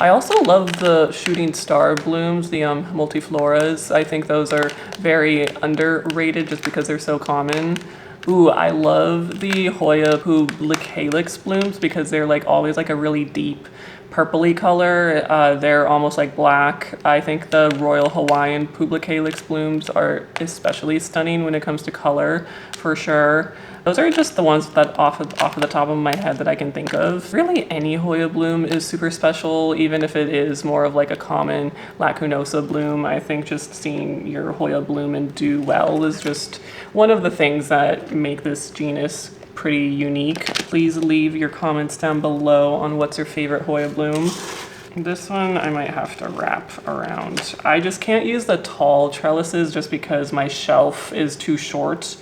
I also love the shooting star blooms, the multifloras. I think those are very underrated just because they're so common. Ooh, I love the Hoya publicalis blooms because they're like always like a really deep purpley color. They're almost like black. I think the Royal Hawaiian publicalis blooms are especially stunning when it comes to color, for sure. Those are just the ones that off of the top of my head that I can think of. Really, any Hoya bloom is super special, even if it is more of like a common lacunosa bloom. I think just seeing your Hoya bloom and do well is just one of the things that make this genus pretty unique. Please leave your comments down below on what's your favorite Hoya bloom. This one I might have to wrap around. I just can't use the tall trellises just because my shelf is too short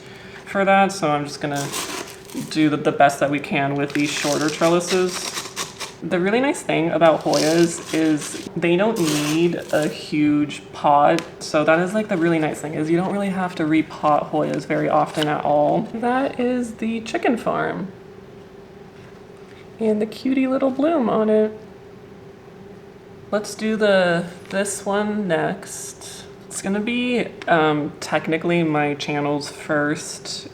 for that, so I'm just gonna do the best that we can with these shorter trellises. The really nice thing about Hoyas is they don't need a huge pot, so that is like the really nice thing is you don't really have to repot Hoyas very often at all. That is the chicken farm and the cutie little bloom on it. Let's do this one next. It's gonna be technically my channel's first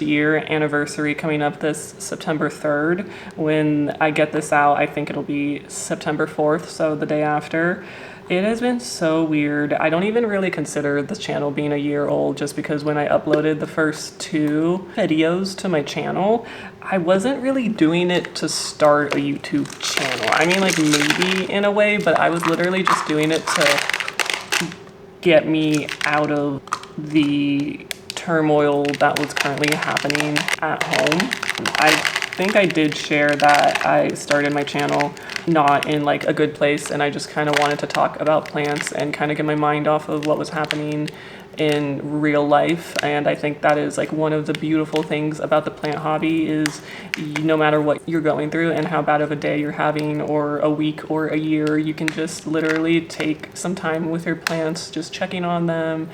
year anniversary coming up this September 3rd. When I get this out, I think it'll be September 4th, so the day after. It has been so weird. I don't even really consider the channel being a year old just because when I uploaded the first 2 videos to my channel, I wasn't really doing it to start a YouTube channel. I mean, like maybe in a way, but I was literally just doing it to get me out of the turmoil that was currently happening at home. I think I did share that I started my channel not in like a good place, and I just kind of wanted to talk about plants and kind of get my mind off of what was happening in real life. And I think that is like one of the beautiful things about the plant hobby is no matter what you're going through and how bad of a day you're having or a week or a year, you can just literally take some time with your plants, just checking on them,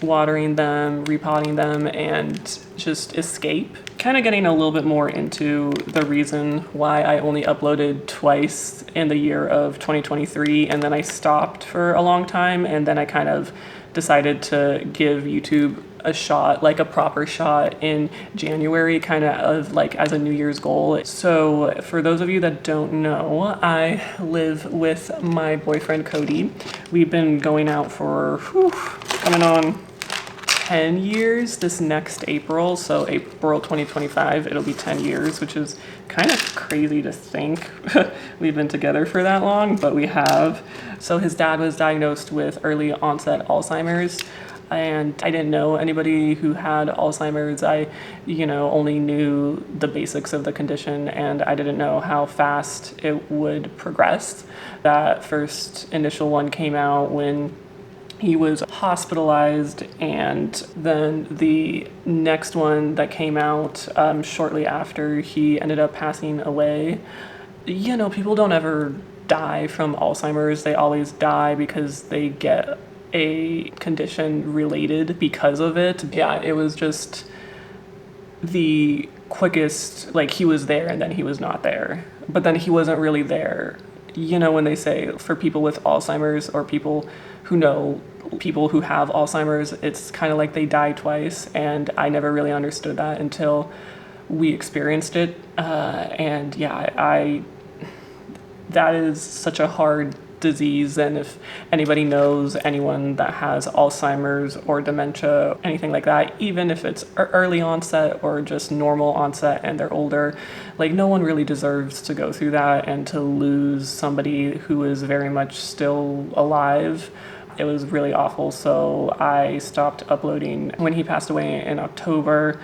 watering them, repotting them, and just escape. Kind of getting a little bit more into the reason why I only uploaded twice in the year of 2023, and then I stopped for a long time, and then I kind of decided to give YouTube a shot, like a proper shot in January, kind of like as a New Year's goal. So for those of you that don't know, I live with my boyfriend Cody. We've been going out for coming on 10 years this next April, so April 2025 it'll be 10 years, which is kind of crazy to think we've been together for that long, but we have. So his dad was diagnosed with early onset Alzheimer's, and I didn't know anybody who had Alzheimer's. I only knew the basics of the condition, and I didn't know how fast it would progress. That first initial one came out when he was hospitalized, and then the next one that came out shortly after he ended up passing away. People don't ever die from Alzheimer's. They always die because they get a condition related because of it. Yeah, it was just the quickest, like he was there and then he was not there, but then he wasn't really there. When they say for people with Alzheimer's or people who know people who have Alzheimer's, it's kind of like they die twice, and I never really understood that until we experienced it. And yeah, that is such a hard disease, and if anybody knows anyone that has Alzheimer's or dementia, anything like that, even if it's early onset or just normal onset and they're older, like no one really deserves to go through that and to lose somebody who is very much still alive. It was really awful, so I stopped uploading when he passed away in October.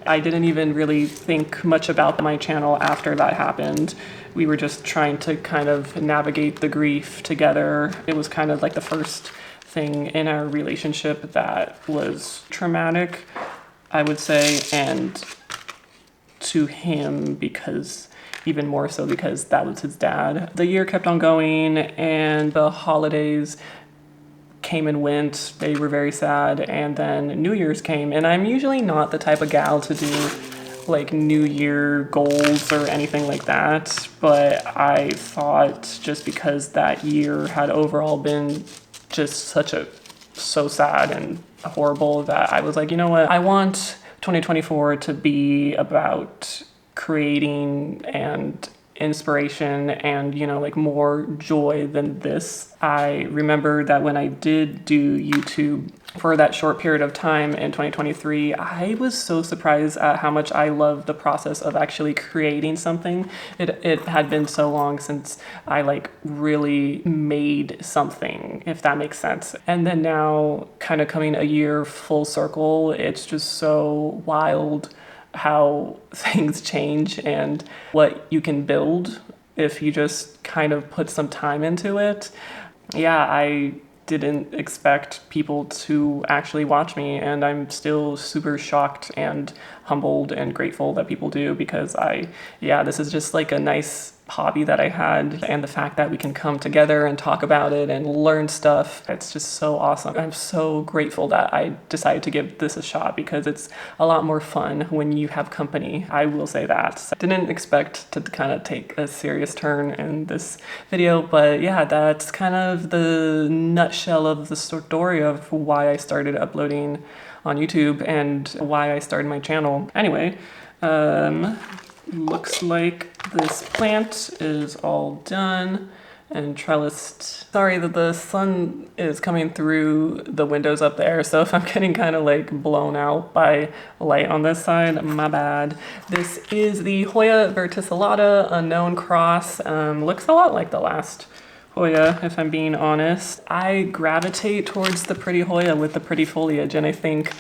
I didn't even really think much about my channel after that happened. We were just trying to kind of navigate the grief together. It was kind of like the first thing in our relationship that was traumatic, I would say, and to him because even more so because that was his dad. The year kept on going and the holidays came and went. They were very sad, and then New Year's came, and I'm usually not the type of gal to do like New Year goals or anything like that, but I thought just because that year had overall been just so sad and horrible that I was like, you know what, I want 2024 to be about creating and inspiration and, you know, like more joy than this. I remember that when I did do YouTube for that short period of time in 2023, I was so surprised at how much I loved the process of actually creating something. It had been so long since I like really made something, if that makes sense. And then now kind of coming a year full circle, it's just so wild how things change and what you can build if you just kind of put some time into it. Yeah, I didn't expect people to actually watch me, and I'm still super shocked and humbled and grateful that people do, because this is just like a nice hobby that I had, and the fact that we can come together and talk about it and learn stuff, it's just so awesome. I'm so grateful that I decided to give this a shot, because it's a lot more fun when you have company. I will say that. So I didn't expect to kind of take a serious turn in this video, but yeah, that's kind of the nutshell of the story of why I started uploading on YouTube and why I started my channel. Anyway, looks like this plant is all done and trellised. Sorry that the sun is coming through the windows up there, so if I'm getting kind of like blown out by light on this side, my bad. This is the Hoya verticillata unknown cross. Looks a lot like the last Hoya, if I'm being honest. I gravitate towards the pretty Hoya with the pretty foliage, and I think,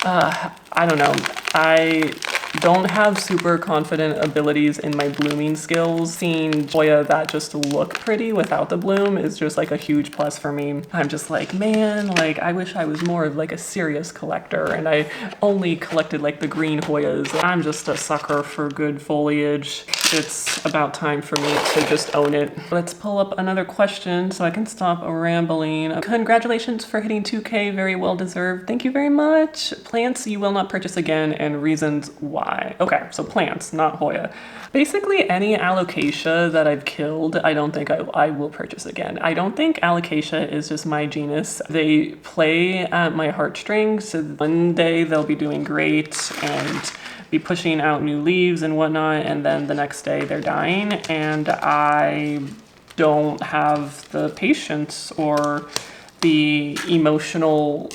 I don't know, I don't have super confident abilities in my blooming skills. Seeing Hoya that just look pretty without the bloom is just like a huge plus for me. I'm just like, man, like I wish I was more of like a serious collector and I only collected like the green Hoyas. I'm just a sucker for good foliage. It's about time for me to just own it. Let's pull up another question so I can stop rambling. Congratulations for hitting 2K, very well deserved. Thank you very much. Plants you will not purchase again, and reasons why. Okay, so plants, not Hoya. Basically any alocasia that I've killed, I don't think I will purchase again. I don't think alocasia is just my genus. They play at my heartstrings. So one day they'll be doing great and be pushing out new leaves and whatnot, and then the next day they're dying, and I don't have the patience or the emotional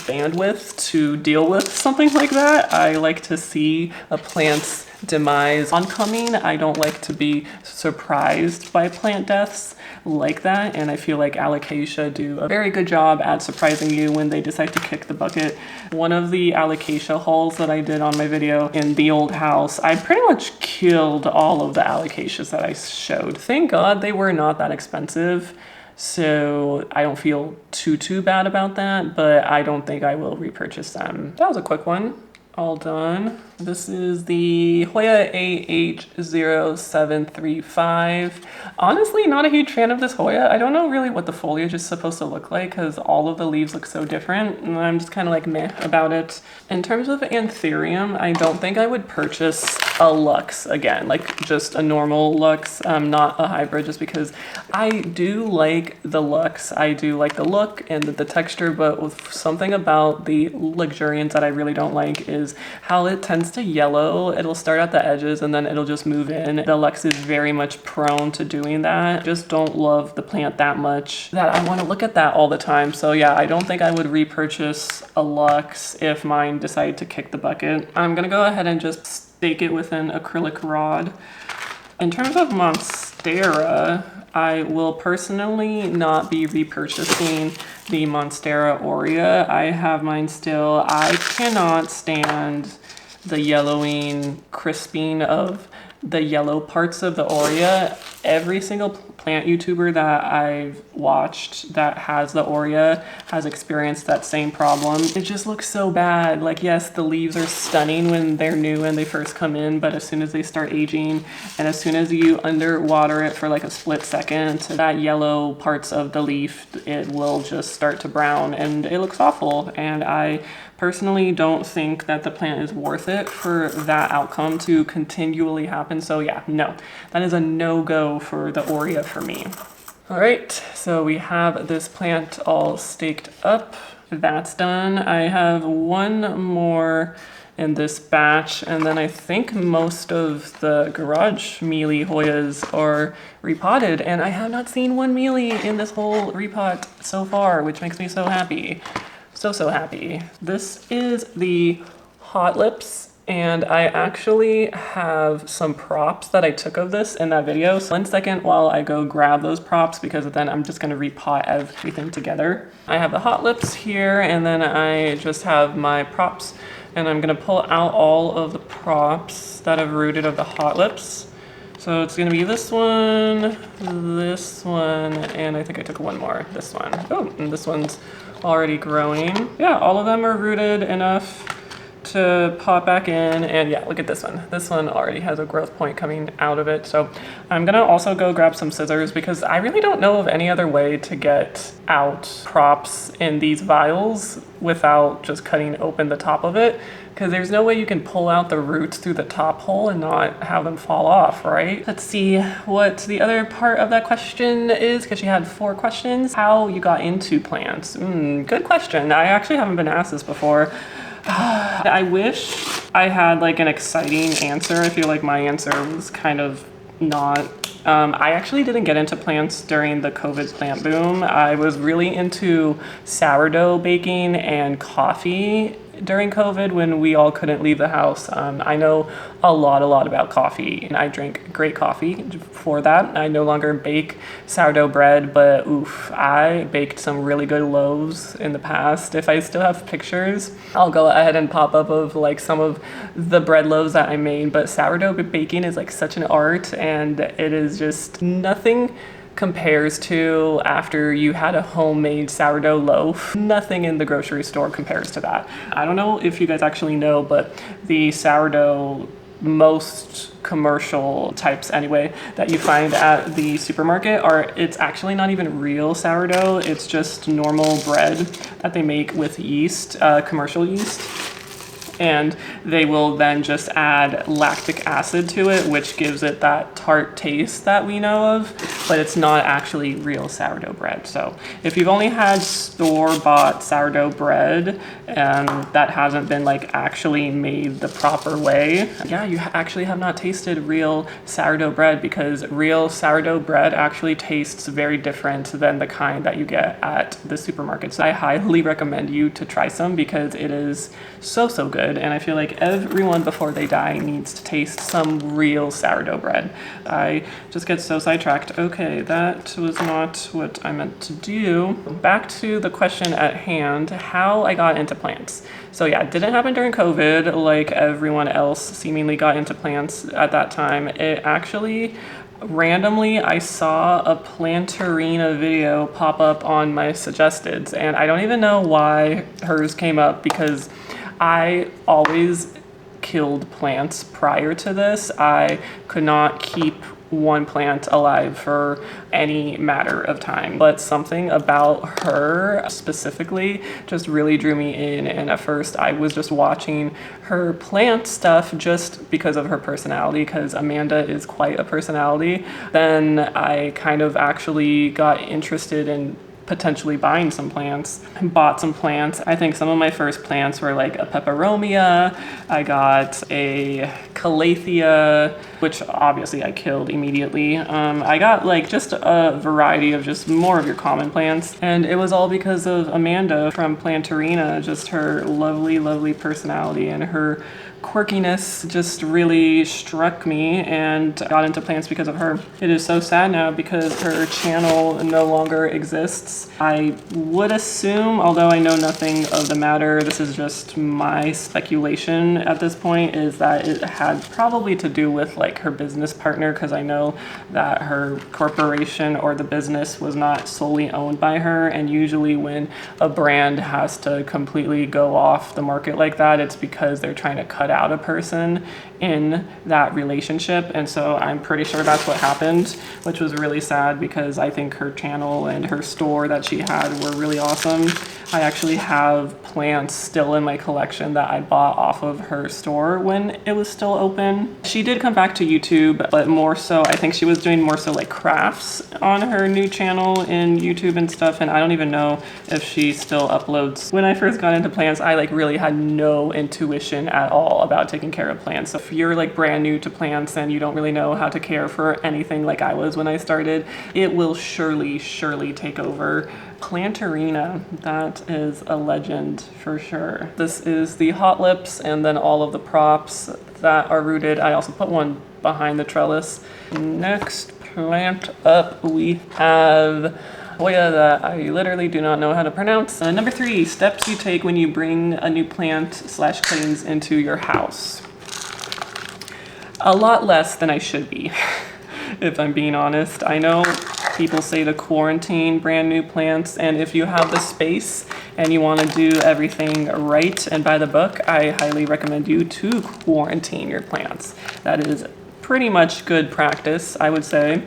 bandwidth to deal with something like that. I like to see a plant's demise oncoming. I don't like to be surprised by plant deaths like that, and I feel like alocasia do a very good job at surprising you when they decide to kick the bucket. One of the alocasia hauls that I did on my video in the old house, I pretty much killed all of the alocasias that I showed. Thank God they were not that expensive, so I don't feel too bad about that, but I don't think I will repurchase them. That was a quick one. All done. This is the Hoya AH0735. Honestly, not a huge fan of this Hoya. I don't know really what the foliage is supposed to look like because all of the leaves look so different, and I'm just kind of like meh about it. In terms of anthurium, I don't think I would purchase a Lux again, like just a normal Lux, not a hybrid, just because I do like the Lux. I do like the look and the texture, but with something about the luxuriance that I really don't like is how it tends to yellow. It'll start at the edges and then it'll just move in. The Lux is very much prone to doing that. Just don't love the plant that much that I want to look at that all the time. So yeah, I don't think I would repurchase a Lux if mine decided to kick the bucket. I'm gonna go ahead and just stake it with an acrylic rod. In terms of monstera, Monstera, I will personally not be repurchasing the Monstera aurea. I have mine still. I cannot stand the yellowing, crisping of the yellow parts of the aurea. Every single plant YouTuber that I've watched that has the aurea has experienced that same problem. It just looks so bad. Like, yes, the leaves are stunning when they're new and they first come in, but as soon as they start aging and as soon as you underwater it for like a split second, that yellow parts of the leaf, it will just start to brown and it looks awful. And I personally don't think that the plant is worth it for that outcome to continually happen. So yeah, no, that is a no-go for the aurea for me. All right, so we have this plant all staked up. That's done. I have one more in this batch, and then I think most of the garage mealy hoyas are repotted, and I have not seen one mealy in this whole repot so far, which makes me so happy. So happy. This is the Hot Lips, and I actually have some props that I took of this in that video. So 1 second while I go grab those props, because then I'm just gonna repot everything together. I have the Hot Lips here, and then I just have my props, and I'm gonna pull out all of the props that I've rooted of the Hot Lips. So it's gonna be this one, and I think I took one more, this one. Oh, and this one's already growing. Yeah, all of them are rooted enough to pop back in, and yeah, look at this one. This one already has a growth point coming out of it. So I'm gonna also go grab some scissors because I really don't know of any other way to get out props in these vials without just cutting open the top of it, because there's no way you can pull out the roots through the top hole and not have them fall off, right? Let's see what the other part of that question is, because she had 4 questions. How you got into plants? Good question. I actually haven't been asked this before. I wish I had like an exciting answer. I feel like my answer was kind of not. I actually didn't get into plants during the COVID plant boom. I was really into sourdough baking and coffee during COVID when we all couldn't leave the house. I know a lot about coffee, and I drink great coffee for that. I no longer bake sourdough bread, but oof, I baked some really good loaves in the past. If I still have pictures, I'll go ahead and pop up of like some of the bread loaves that I made. But sourdough baking is like such an art, and it is just nothing compares to after you had a homemade sourdough loaf. Nothing in the grocery store compares to that. I don't know if you guys actually know, but the sourdough, most commercial types anyway, that you find at the supermarket it's actually not even real sourdough. It's just normal bread that they make with yeast, commercial yeast. And they will then just add lactic acid to it, which gives it that tart taste that we know of, but it's not actually real sourdough bread. So if you've only had store-bought sourdough bread and that hasn't been like actually made the proper way, yeah, you actually have not tasted real sourdough bread, because real sourdough bread actually tastes very different than the kind that you get at the supermarket. So I highly recommend you to try some, because it is so good. And I feel like everyone before they die needs to taste some real sourdough bread. I just get so sidetracked. Okay, that was not what I meant to do. Back to the question at hand, how I got into plants. So yeah, it didn't happen during COVID like everyone else seemingly got into plants at that time. It actually, randomly, I saw a Plantarina video pop up on my suggesteds, and I don't even know why hers came up, because I always killed plants prior to this. I could not keep one plant alive for any matter of time, but something about her specifically just really drew me in. And at first I was just watching her plant stuff just because of her personality, because Amanda is quite a personality. Then I kind of actually got interested in potentially buying some plants. Bought some plants. I think some of my first plants were like a peperomia. I got a calathea, which obviously I killed immediately. I got like just a variety of just more of your common plants, and it was all because of Amanda from Plantarina, just her lovely personality and her quirkiness just really struck me and got into plants because of her. It is so sad now because her channel no longer exists. I would assume, although I know nothing of the matter, this is just my speculation at this point, is that it had probably to do with like her business partner, because I know that her corporation or the business was not solely owned by her, and usually when a brand has to completely go off the market like that, it's because they're trying to cut out a person in that relationship. And so I'm pretty sure that's what happened, which was really sad because I think her channel and her store that she had were really awesome. I actually have plants still in my collection that I bought off of her store when it was still open. She did come back to YouTube, but more so, I think she was doing more so like crafts on her new channel in YouTube and stuff, and I don't even know if she still uploads. When I first got into plants, I like really had no intuition at all about taking care of plants. So if you're like brand new to plants and you don't really know how to care for anything like I was when I started, it will surely take over. Plantarina, that is a legend for sure. This is the hot lips and then all of the props that are rooted. I also put one behind the trellis. Next plant up, we have hoya that I literally do not know how to pronounce. Number 3, steps you take when you bring a new plant / cuttings into your house. A lot less than I should be, if I'm being honest. I know people say to quarantine brand new plants, and if you have the space and you want to do everything right and by the book, I highly recommend you to quarantine your plants. That is pretty much good practice, I would say.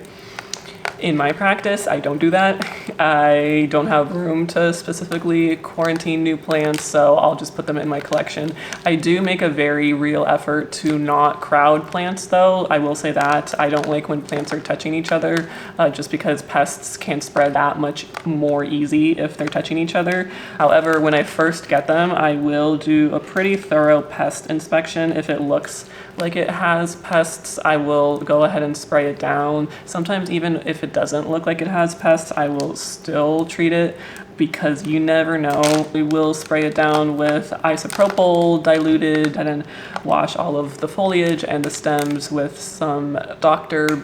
In my practice, I don't do that. I don't have room to specifically quarantine new plants, so I'll just put them in my collection. I do make a very real effort to not crowd plants though. I will say that. I don't like when plants are touching each other, just because pests can spread that much more easy if they're touching each other. However, when I first get them, I will do a pretty thorough pest inspection. If it looks like it has pests, I will go ahead and spray it down. Sometimes even if it doesn't look like it has pests, I will still treat it, because you never know. We will spray it down with isopropyl diluted and then wash all of the foliage and the stems with some Dr.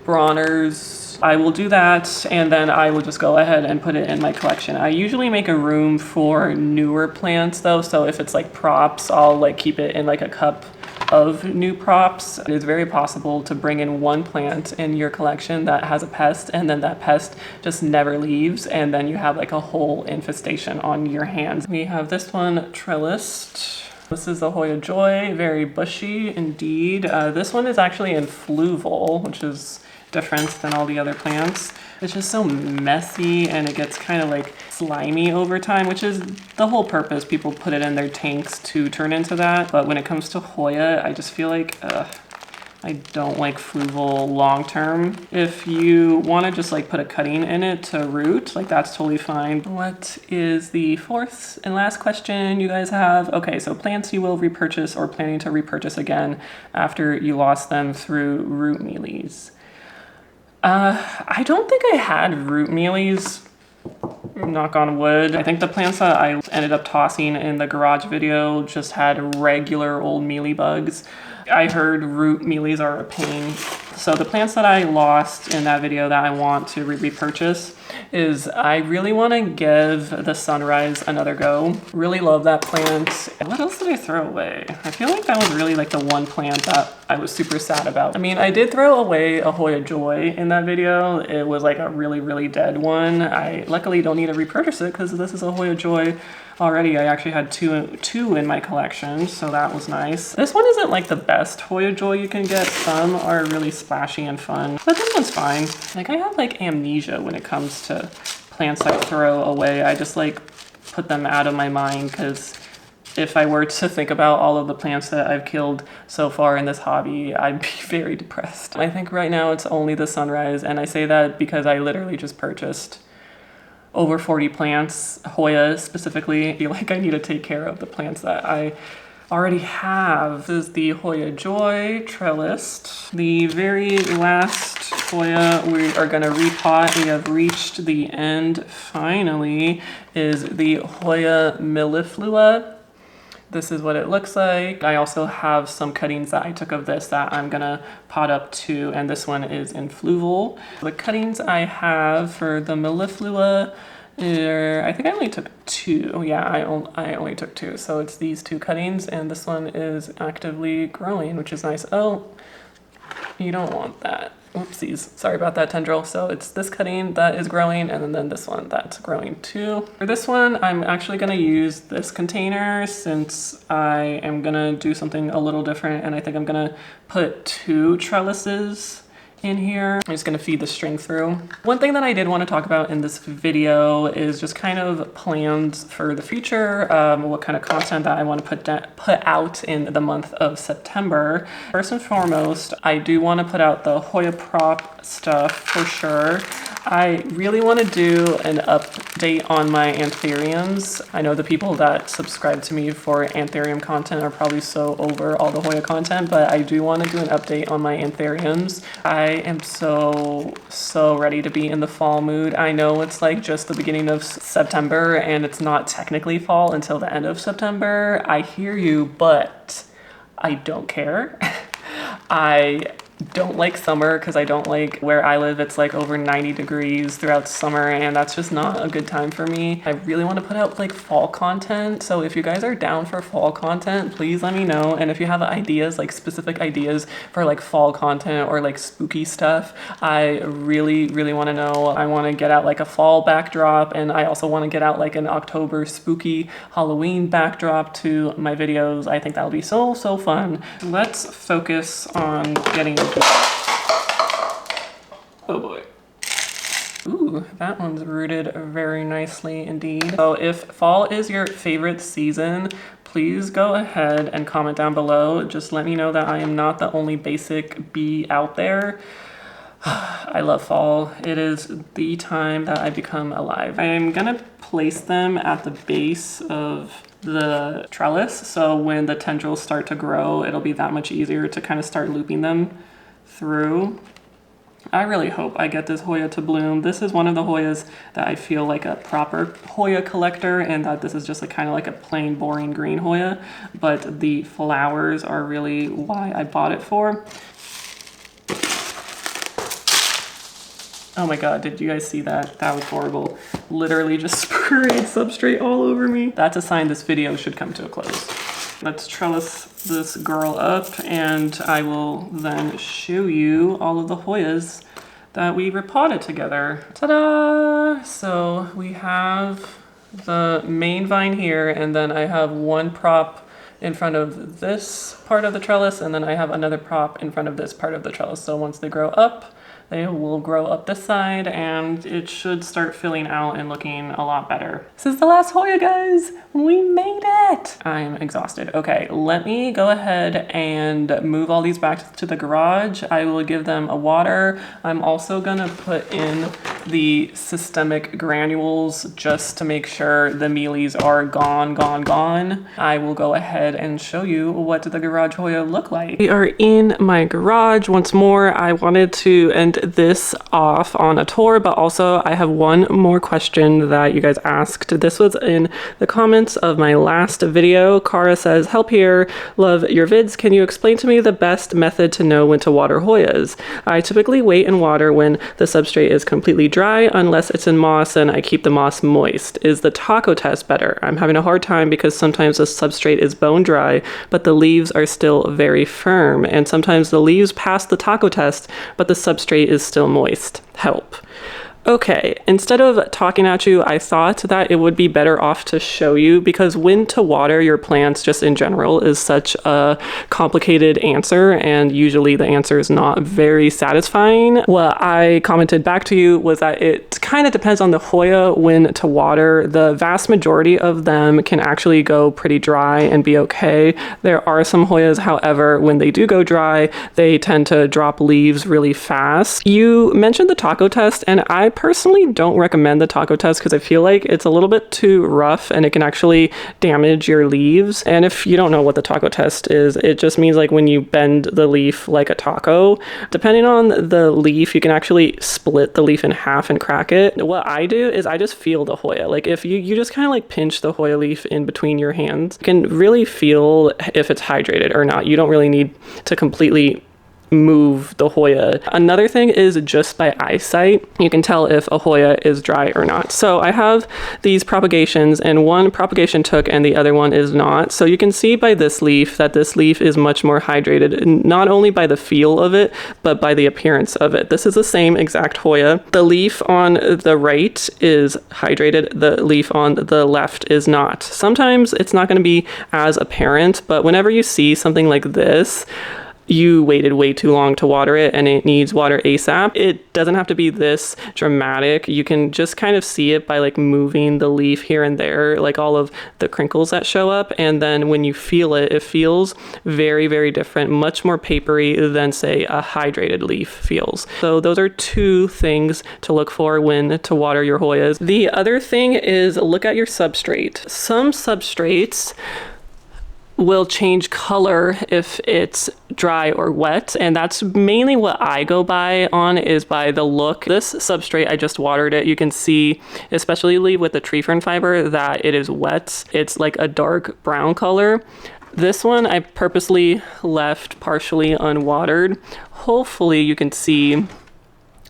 Bronner's. I will do that, and then I will just go ahead and put it in my collection. I usually make a room for newer plants though, so if it's like props, I'll like keep it in like a cup of new props. It is very possible to bring in one plant in your collection that has a pest, and then that pest just never leaves, and then you have like a whole infestation on your hands. We have this one trellised. This is the Hoya Joy, very bushy indeed. This one is actually in fluval, which is different than all the other plants. It's just so messy and it gets kind of like slimy over time, which is the whole purpose. People put it in their tanks to turn into that. But when it comes to Hoya, I just feel like I don't like fluval long term. If you want to just like put a cutting in it to root, like that's totally fine. What is the 4th and last question you guys have? Okay, so plants you will repurchase or planning to repurchase again after you lost them through root mealies. I don't think I had root mealies, knock on wood. I think the plants that I ended up tossing in the garage video just had regular old mealybugs. I heard root mealies are a pain. So the plants that I lost in that video that I want to repurchase is I really want to give the sunrise another go. Really love that plant. What else did I throw away? I feel like that was really like the one plant that I was super sad about. I mean, I did throw away a Hoya Joy in that video. It was like a really dead one. I luckily don't need to repurchase it because this is a Hoya Joy already. I actually had two in my collection, so that was nice. This one isn't like the best Hoya Joy you can get. Some are really splashy and fun, but this one's fine. Like, I have like amnesia when it comes to plants I throw away. I just like put them out of my mind, because if I were to think about all of the plants that I've killed so far in this hobby, I'd be very depressed. I think right now it's only the sunrise, and I say that because I literally just purchased over 40 plants, Hoya specifically. I feel like I need to take care of the plants that I already have. This is the Hoya Joy trellised. The very last Hoya we are gonna repot, we have reached the end finally, is the Hoya melliflua. this is what it looks like. I also have some cuttings that I took of this that I'm gonna pot up too, and this one is in fluval. The cuttings I have for the melliflua, I think I only took 2. Yeah, I only took 2. So it's these 2 cuttings, and this one is actively growing, which is nice. Oh, you don't want that. Oopsies, sorry about that, tendril. So it's this cutting that is growing, and then this one that's growing too. For this one, I'm actually gonna use this container since I am gonna do something a little different, and I think I'm gonna put 2 trellises in here. I'm just gonna feed the string through. One thing that I did want to talk about in this video is just kind of plans for the future, what kind of content that I want to put out in the month of September. First and foremost, I do want to put out the Hoya prop stuff for sure. I really want to do an update on my anthuriums. I know the people that subscribe to me for anthurium content are probably so over all the Hoya content, but I do want to do an update on my anthuriums. I am so ready to be in the fall mood. I know it's like just the beginning of September and it's not technically fall until the end of September. I hear you, but I don't care. I don't like summer because I don't like where I live. It's like over 90 degrees throughout summer, and that's just not a good time for me. I really want to put out like fall content. So if you guys are down for fall content, please let me know. And if you have ideas, like specific ideas for like fall content or like spooky stuff, I really want to know. I want to get out like a fall backdrop, and I also want to get out like an October spooky Halloween backdrop to my videos. I think that'll be so fun. Let's focus on getting. Oh boy. Ooh, that one's rooted very nicely indeed. So if fall is your favorite season, please go ahead and comment down below. Just let me know that I am not the only basic bee out there. I love fall. It is the time that I become alive. I am gonna place them at the base of the trellis, so when the tendrils start to grow, it'll be that much easier to kind of start looping them through. I really hope I get this Hoya to bloom. This is one of the Hoyas that I feel like a proper Hoya collector, and that this is just like kind of like a plain boring green Hoya, but the flowers are really why I bought it for. Oh my god, did you guys see that? That was horrible. Literally just sprayed substrate all over me. That's a sign this video should come to a close. Let's trellis this girl up, and I will then show you all of the Hoyas that we repotted together. Ta-da! So we have the main vine here, and then I have one prop in front of this part of the trellis, and then I have another prop in front of this part of the trellis. So once they grow up, they will grow up this side, and it should start filling out and looking a lot better. This is the last Hoya, guys. We made it. I'm exhausted. Okay, let me go ahead and move all these back to the garage. I will give them a water. I'm also gonna put in the systemic granules just to make sure the mealies are gone. I will go ahead and show you what the garage Hoya look like. We are in my garage once more. I wanted to end this off on a tour, but also I have one more question that you guys asked. This was in the comments of my last video. Cara says, help here, love your vids. Can you explain to me the best method to know when to water Hoyas? I typically wait and water when the substrate is completely dry, unless it's in moss and I keep the moss moist. Is the taco test better? I'm having a hard time because sometimes the substrate is bone dry, but the leaves are still very firm, and sometimes the leaves pass the taco test, but the substrate is still moist. Help. Okay, instead of talking at you, I thought that it would be better off to show you, because when to water your plants just in general is such a complicated answer, and usually the answer is not very satisfying. What I commented back to you was that it kind of depends on the Hoya when to water. The vast majority of them can actually go pretty dry and be okay. There are some Hoyas, however, when they do go dry, they tend to drop leaves really fast. You mentioned the taco test, and I personally don't recommend the taco test because I feel like it's a little bit too rough and it can actually damage your leaves. And if you don't know what the taco test is, it just means like when you bend the leaf like a taco, depending on the leaf, you can actually split the leaf in half and crack it. What I do is I just feel the hoya. Like if you just kind of like pinch the hoya leaf in between your hands, you can really feel if it's hydrated or not. You don't really need to completely move the hoya. Another thing is just by eyesight, you can tell if a hoya is dry or not. So I have these propagations and one propagation took and the other one is not. So you can see by this leaf that this leaf is much more hydrated, not only by the feel of it, but by the appearance of it. This is the same exact hoya. The leaf on the right is hydrated, the leaf on the left is not. Sometimes it's not going to be as apparent, but whenever you see something like this, you waited way too long to water it and it needs water ASAP. It doesn't have to be this dramatic. You can just kind of see it by like moving the leaf here and there, like all of the crinkles that show up. And then when you feel it, it feels very, very different, much more papery than say a hydrated leaf feels. So those are two things to look for when to water your hoyas. The other thing is look at your substrate. Some substrates will change color if it's dry or wet, and that's mainly what I go by on, is by the look. This substrate, I just watered it. You can see, especially with the tree fern fiber, that it is wet. It's like a dark brown color. This one I purposely left partially unwatered. Hopefully you can see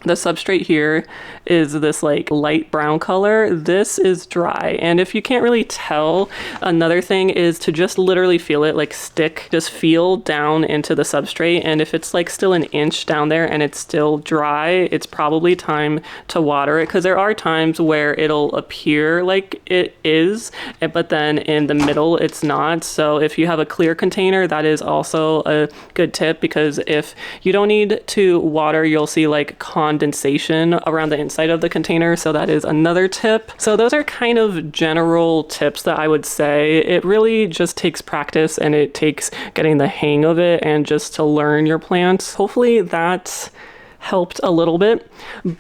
the substrate here is this like light brown color. This is dry. And if you can't really tell, another thing is to just literally feel it, like stick, just feel down into the substrate. And if it's like still an inch down there and it's still dry, it's probably time to water it, because there are times where it'll appear like it is, but then in the middle it's not. So if you have a clear container, that is also a good tip, because if you don't need to water, you'll see like condensation around the inside of the container. So that is another tip. So those are kind of general tips that I would say. It really just takes practice and it takes getting the hang of it and just to learn your plants. Hopefully that helped a little bit.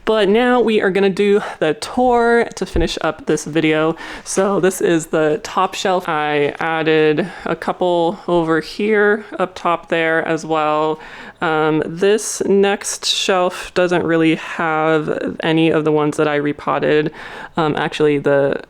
But now we are gonna do the tour to finish up this video. So this is the top shelf. I added a couple over here up top there as well. This next shelf doesn't really have any of the ones that I repotted. Actually, the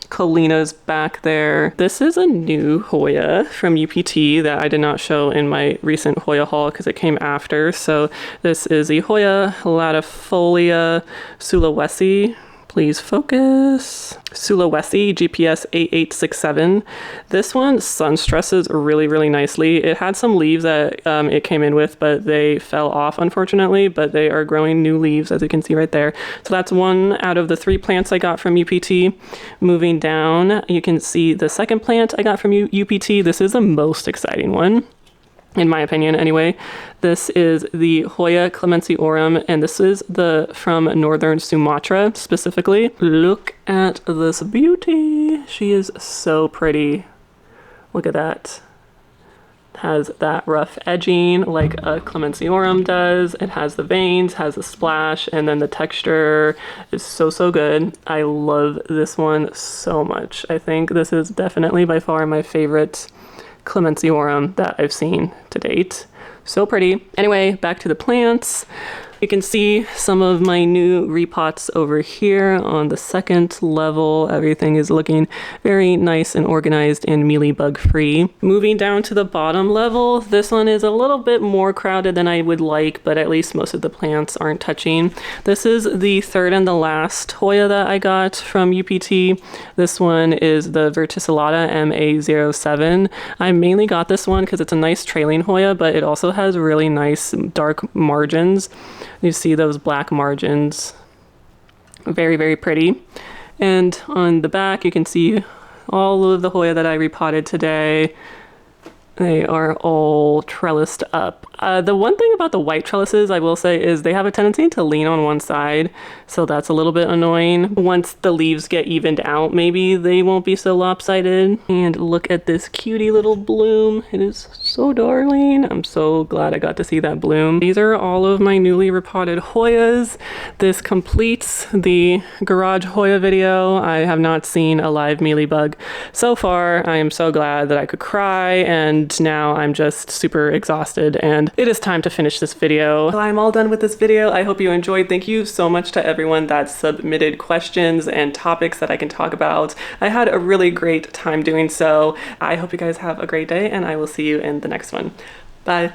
Kalina's back there. This is a new Hoya from UPT that I did not show in my recent Hoya haul because it came after. So this is the Hoya latifolia sulawesi. Please focus. Sulawesi GPS 8867. This one sun stresses really, really nicely. It had some leaves that it came in with, but they fell off unfortunately, but they are growing new leaves as you can see right there. So that's one out of the 3 plants I got from UPT. Moving down, you can see the second plant I got from UPT. This is the most exciting one, in my opinion anyway. This is the Hoya clemensiorum, and this is from northern Sumatra specifically. Look at this beauty. She is so pretty. Look at that. Has that rough edging like a clemensiorum does. It has the veins, has a splash, and then the texture is so, so good. I love this one so much. I think this is definitely by far my favorite clemensiorum that I've seen to date. So pretty. Anyway, back to the plants. You can see some of my new repots over here on the second level. Everything is looking very nice and organized and mealybug free. Moving down to the bottom level, this one is a little bit more crowded than I would like, but at least most of the plants aren't touching. This is the third and the last Hoya that I got from UPT. This one is the verticillata MA07. I mainly got this one because it's a nice trailing Hoya, but it also has really nice dark margins. You see those black margins. Very, very pretty. And on the back, you can see all of the Hoya that I repotted today. They are all trellised up. The one thing about the white trellises, I will say, is they have a tendency to lean on one side, so that's a little bit annoying. Once the leaves get evened out, maybe they won't be so lopsided. And look at this cutie little bloom. It is so darling. I'm so glad I got to see that bloom. These are all of my newly repotted hoyas. This completes the garage hoya video. I have not seen a live mealybug so far. I am so glad that I could cry, and now I'm just super exhausted and it is time to finish this video. So I'm all done with this video. I hope you enjoyed. Thank you so much to everyone that submitted questions and topics that I can talk about. I had a really great time doing so. I hope you guys have a great day, and I will see you in the next one. Bye.